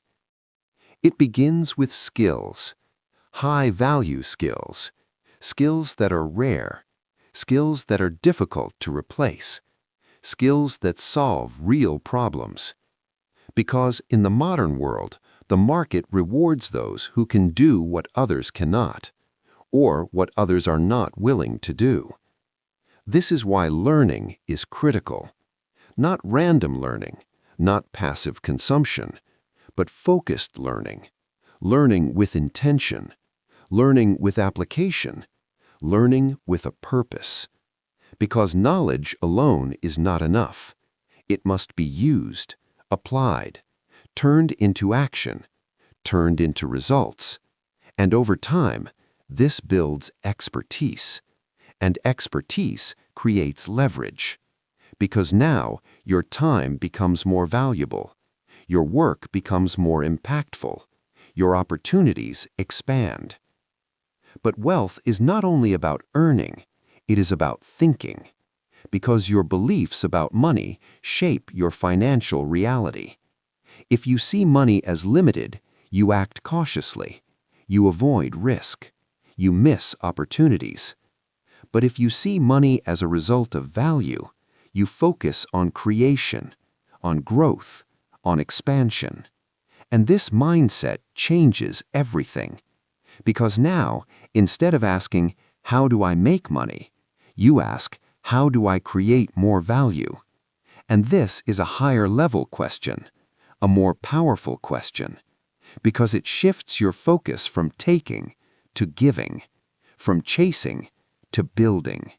Speaker 1: It begins with skills, high-value skills, skills that are rare, skills that are difficult to replace, skills that solve real problems. Because in the modern world, the market rewards those who can do what others cannot, or what others are not willing to do. This is why learning is critical. Not random learning, not passive consumption, but focused learning. Learning with intention, learning with application, learning with a purpose. Because knowledge alone is not enough. It must be used, applied, turned into action, turned into results. And over time, this builds expertise. And expertise creates leverage. Because now your time becomes more valuable. Your work becomes more impactful. Your opportunities expand. But wealth is not only about earning, it is about thinking. Because your beliefs about money shape your financial reality. If you see money as limited, you act cautiously. You avoid risk. You miss opportunities. But if you see money as a result of value, you focus on creation, on growth, on expansion. And this mindset changes everything. Because now, instead of asking, how do I make money? You ask, how do I create more value? And this is a higher level question, a more powerful question, because it shifts your focus from taking to giving, from chasing to building.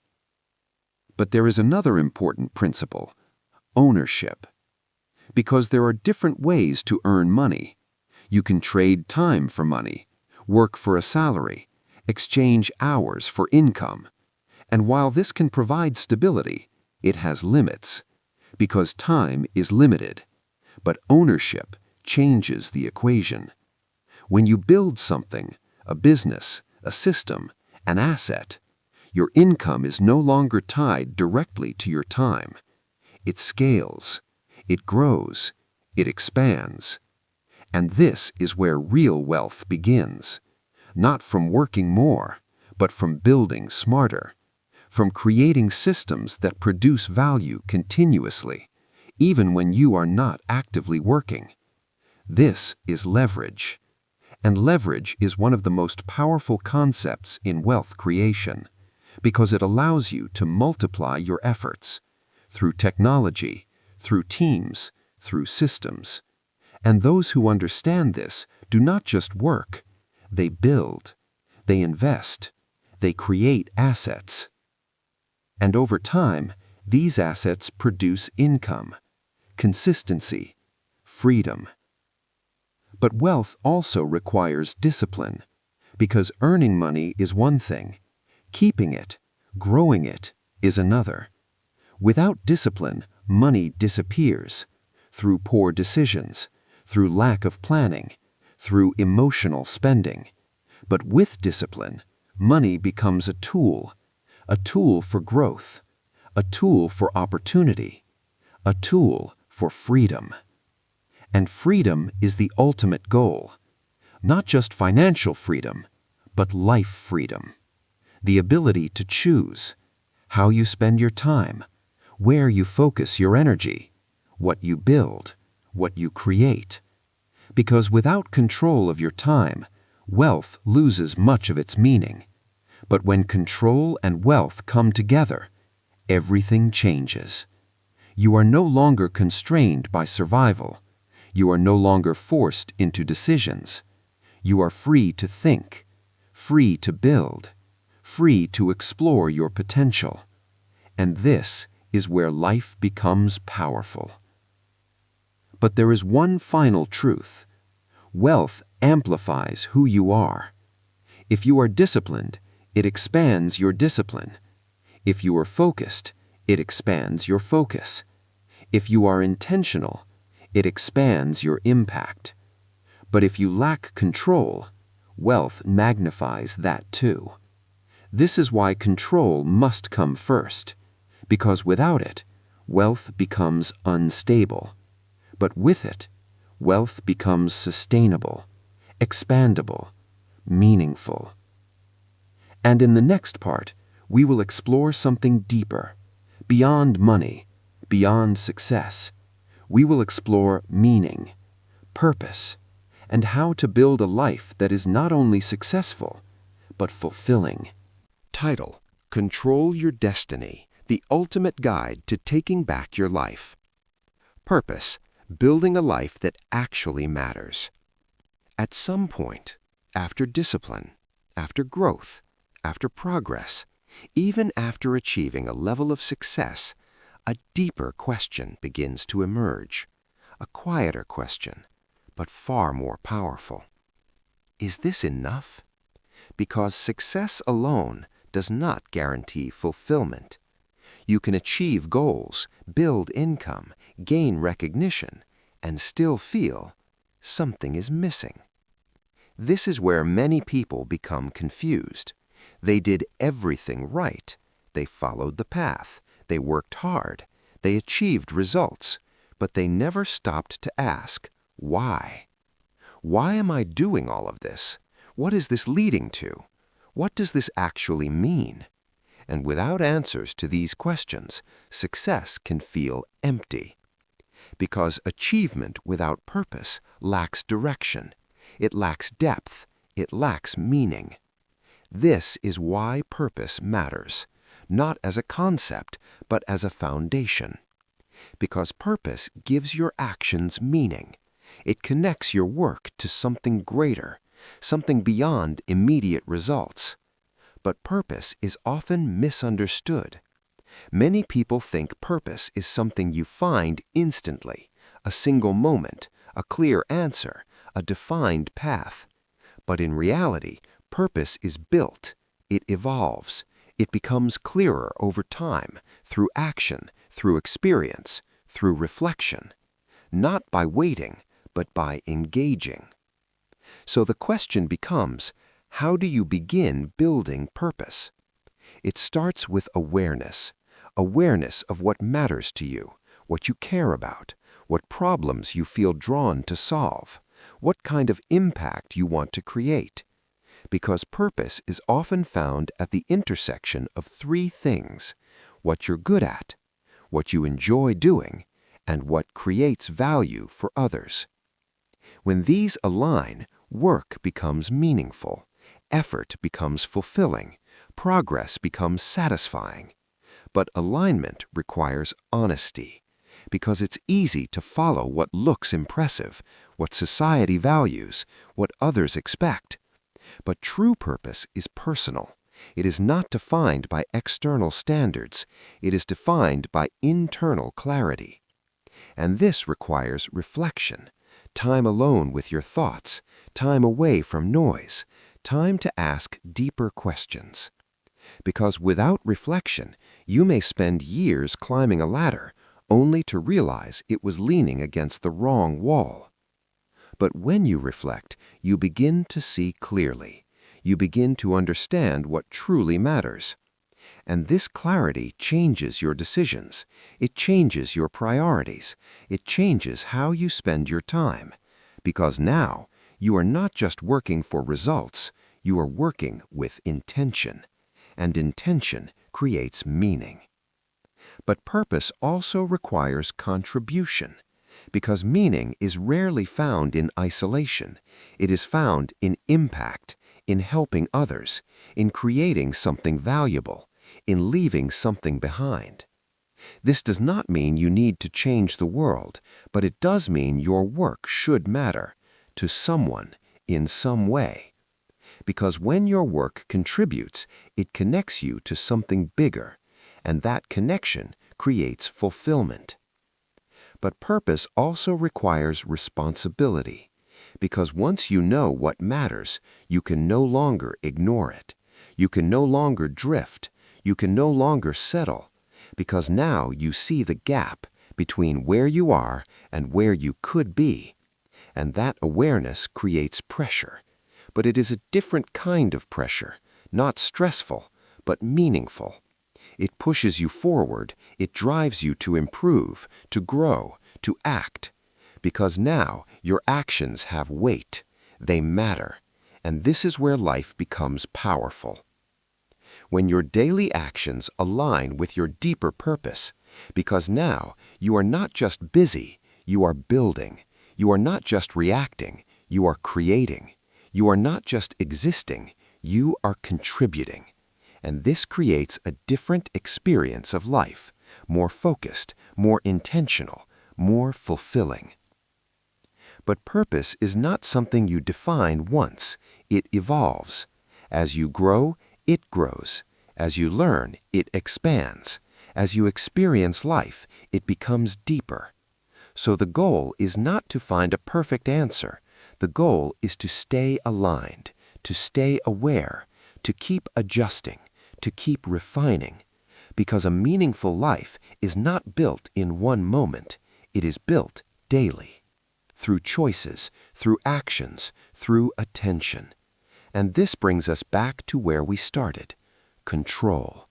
Speaker 1: But there is another important principle, ownership. Because there are different ways to earn money. You can trade time for money, work for a salary, exchange hours for income. And while this can provide stability, it has limits, because time is limited. But ownership changes the equation. When you build something, a business, a system, an asset, your income is no longer tied directly to your time. It scales, it grows, it expands. And this is where real wealth begins. Not from working more, but from building smarter. From creating systems that produce value continuously, even when you are not actively working. This is leverage. And leverage is one of the most powerful concepts in wealth creation, because it allows you to multiply your efforts through technology, through teams, through systems. And those who understand this do not just work, they build, they invest, they create assets. And over time, these assets produce income, consistency, freedom. But wealth also requires discipline, because earning money is one thing, keeping it, growing it is another. Without discipline, money disappears through poor decisions, through lack of planning, through emotional spending. But with discipline, money becomes a tool for growth, a tool for opportunity, a tool for freedom. And freedom is the ultimate goal, not just financial freedom, but life freedom. The ability to choose how you spend your time, where you focus your energy, what you build, what you create. Because without control of your time, wealth loses much of its meaning. But when control and wealth come together, everything changes. You are no longer constrained by survival. You are no longer forced into decisions. You are free to think, free to build, free to explore your potential. And this is where life becomes powerful. But there is one final truth. Wealth amplifies who you are. If you are disciplined, it expands your discipline. If you are focused, it expands your focus. If you are intentional, it expands your impact. But if you lack control, wealth magnifies that too. This is why control must come first, because without it, wealth becomes unstable. But with it, wealth becomes sustainable, expandable, meaningful. And in the next part, we will explore something deeper, beyond money, beyond success. We will explore meaning, purpose, and how to build a life that is not only successful, but fulfilling.
Speaker 2: Title: Control Your Destiny, the Ultimate Guide to Taking Back Your Life. Purpose: building a life that actually matters. At some point, after discipline, after growth, after progress, even after achieving a level of success, a deeper question begins to emerge. A quieter question, but far more powerful. Is this enough? Because success alone does not guarantee fulfillment. You can achieve goals, build income, gain recognition, and still feel something is missing. This is where many people become confused. They did everything right. They followed the path. They worked hard. They achieved results. But they never stopped to ask, why? Why am I doing all of this? What is this leading to? What does this actually mean? And without answers to these questions, success can feel empty. Because achievement without purpose lacks direction. It lacks depth. It lacks meaning. This is why purpose matters, not as a concept, but as a foundation. Because purpose gives your actions meaning. It connects your work to something greater, something beyond immediate results. But purpose is often misunderstood. Many people think purpose is something you find instantly, a single moment, a clear answer, a defined path. But in reality, purpose is built. It evolves. It becomes clearer over time, through action, through experience, through reflection. Not by waiting, but by engaging. So the question becomes, how do you begin building purpose? It starts with awareness. Awareness of what matters to you, what you care about, what problems you feel drawn to solve, what kind of impact you want to create. Because purpose is often found at the intersection of three things: what you're good at, what you enjoy doing, and what creates value for others. When these align, work becomes meaningful, effort becomes fulfilling, progress becomes satisfying. But alignment requires honesty, because it's easy to follow what looks impressive, what society values, what others expect. But true purpose is personal. It is not defined by external standards. It is defined by internal clarity. And this requires reflection, time alone with your thoughts, time away from noise, time to ask deeper questions. Because without reflection, you may spend years climbing a ladder only to realize it was leaning against the wrong wall. But when you reflect, you begin to see clearly. You begin to understand what truly matters. And this clarity changes your decisions. It changes your priorities. It changes how you spend your time. Because now, you are not just working for results, you are working with intention. And intention creates meaning. But purpose also requires contribution, because meaning is rarely found in isolation. It is found in impact, in helping others, in creating something valuable, in leaving something behind. This does not mean you need to change the world, but it does mean your work should matter to someone in some way. Because when your work contributes, it connects you to something bigger, and that connection creates fulfillment. But purpose also requires responsibility, because once you know what matters, you can no longer ignore it. You can no longer drift. You can no longer settle, because now you see the gap between where you are and where you could be. And that awareness creates pressure. But it is a different kind of pressure, not stressful, but meaningful.
Speaker 1: It pushes you forward. It drives you to improve, to grow, to act. Because now your actions have weight. They matter. And this is where life becomes powerful. When your daily actions align with your deeper purpose, because now you are not just busy, you are building. You are not just reacting, you are creating. You are not just existing, you are contributing. And this creates a different experience of life, more focused, more intentional, more fulfilling. But purpose is not something you define once. It evolves. As you grow, it grows. As you learn, it expands. As you experience life, it becomes deeper. So the goal is not to find a perfect answer. The goal is to stay aligned, to stay aware, to keep adjusting, to keep refining. Because a meaningful life is not built in one moment. It is built daily. Through choices, through actions, through attention. And this brings us back to where we started. Control.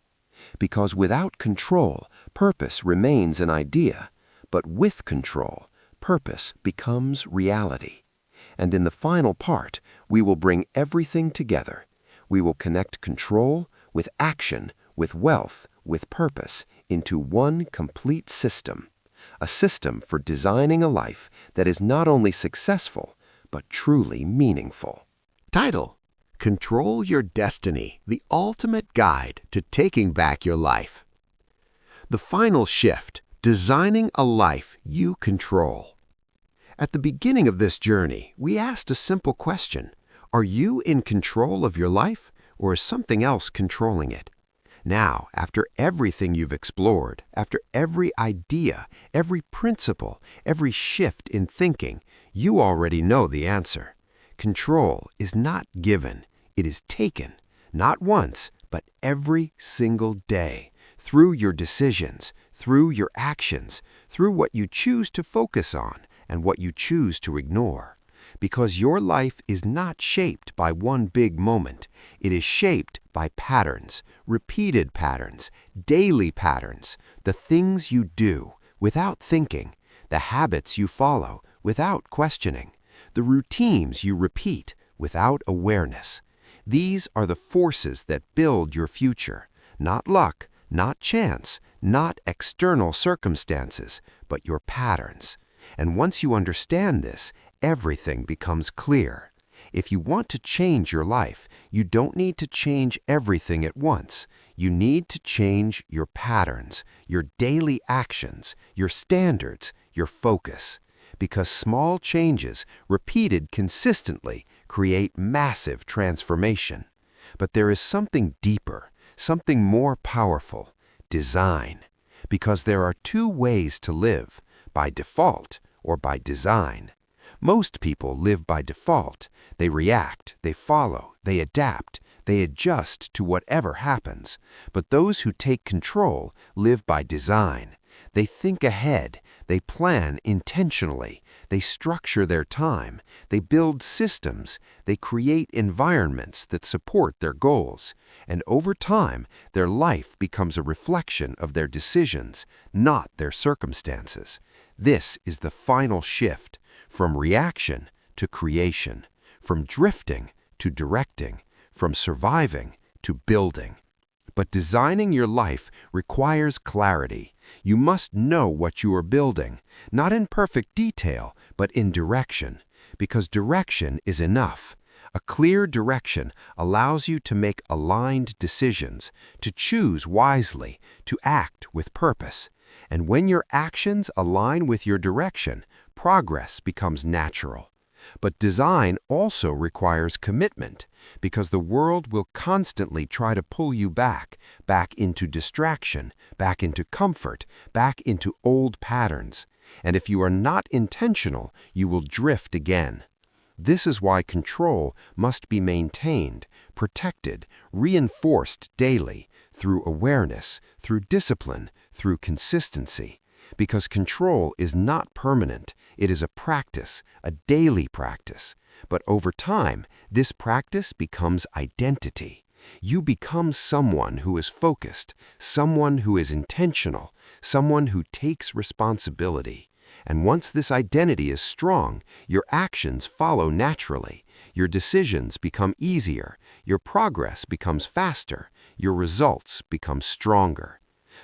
Speaker 1: Because without control, purpose remains an idea. But with control, purpose becomes reality. And in the final part, we will bring everything together. We will connect control with action, with wealth, with purpose, into one complete system. A system for designing a life that is not only successful, but truly meaningful.
Speaker 3: Title: Control Your Destiny, the ultimate guide to taking back your life. The final shift: designing a life you control. At the beginning of this journey, we asked a simple question. Are you in control of your life, or is something else controlling it? Now, after everything you've explored, after every idea, every principle, every shift in thinking, you already know the answer. Control is not given, it is taken, not once, but every single day, through your decisions, through your actions, through what you choose to focus on and what you choose to ignore. Because your life is not shaped by one big moment. It is shaped by patterns, repeated patterns, daily patterns, the things you do without thinking, the habits you follow without questioning, the routines you repeat without awareness. These are the forces that build your future, not luck, not chance, not external circumstances, but your patterns. And once you understand this, everything becomes clear. If you want to change your life, you don't need to change everything at once. You need to change your patterns, your daily actions, your standards, your focus. Because small changes, repeated consistently, create massive transformation. But there is something deeper, something more powerful: design. Because there are two ways to live: by default or by design. Most people live by default. They react, they follow, they adapt, they adjust to whatever happens. But those who take control live by design. They think ahead, they plan intentionally, they structure their time, they build systems, they create environments that support their goals. And over time, their life becomes a reflection of their decisions, not their circumstances. This is the final shift, from reaction to creation, from drifting to directing, from surviving to building. But designing your life requires clarity. You must know what you are building, not in perfect detail, but in direction, because direction is enough. A clear direction allows you to make aligned decisions, to choose wisely, to act with purpose. And when your actions align with your direction, progress becomes natural. But design also requires commitment, because the world will constantly try to pull you back into distraction, back into comfort, back into old patterns. And if you are not intentional, you will drift again. This is why control must be maintained, protected, reinforced daily, through awareness, through discipline, through consistency. Because control is not permanent. It is a practice, a daily practice. But over time, this practice becomes identity.
Speaker 1: You become someone who is focused, someone who is intentional, someone who takes responsibility. And once this identity is strong, your actions follow naturally. Your decisions become easier, your progress becomes faster, your results become stronger.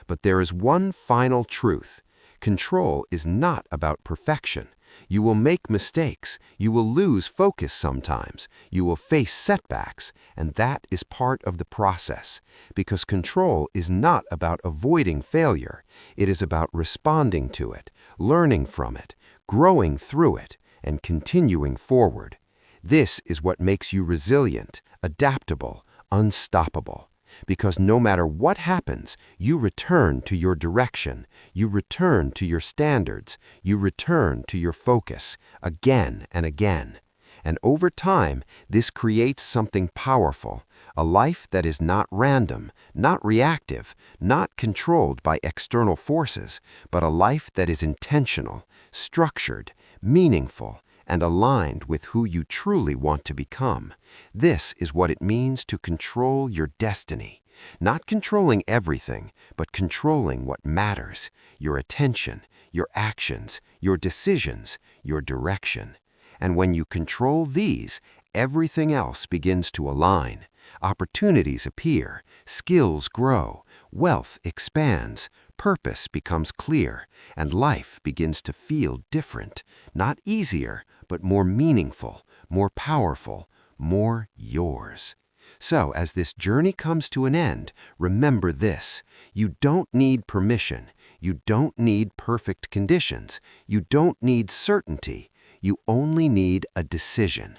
Speaker 1: But there is one final truth. Control is not about perfection. You will make mistakes, you will lose focus sometimes, you will face setbacks, and that is part of the process. Because control is not about avoiding failure, it is about responding to it, learning from it, growing through it, and continuing forward. This is what makes you resilient, adaptable, unstoppable. Because no matter what happens, you return to your direction, you return to your standards, you return to your focus again and again. And over time, this creates something powerful, a life that is not random, not reactive, not controlled by external forces, but a life that is intentional, structured, meaningful, and aligned with who you truly want to become. This is what it means to control your destiny. Not controlling everything, but controlling what matters, your attention, your actions, your decisions, your direction. And when you control these, everything else begins to align. Opportunities appear, skills grow, wealth expands, purpose becomes clear, and life begins to feel different, not easier, but more meaningful, more powerful, more yours. So, as this journey comes to an end, remember this: you don't need permission, you don't need perfect conditions, you don't need certainty, you only need a decision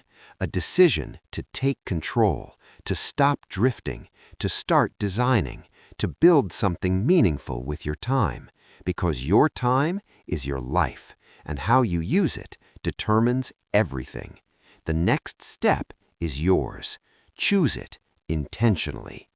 Speaker 1: to take control, to stop drifting, to start designing, to build something meaningful with your time, because your time is your life, and how you use it determines everything. The next step is yours. Choose it intentionally.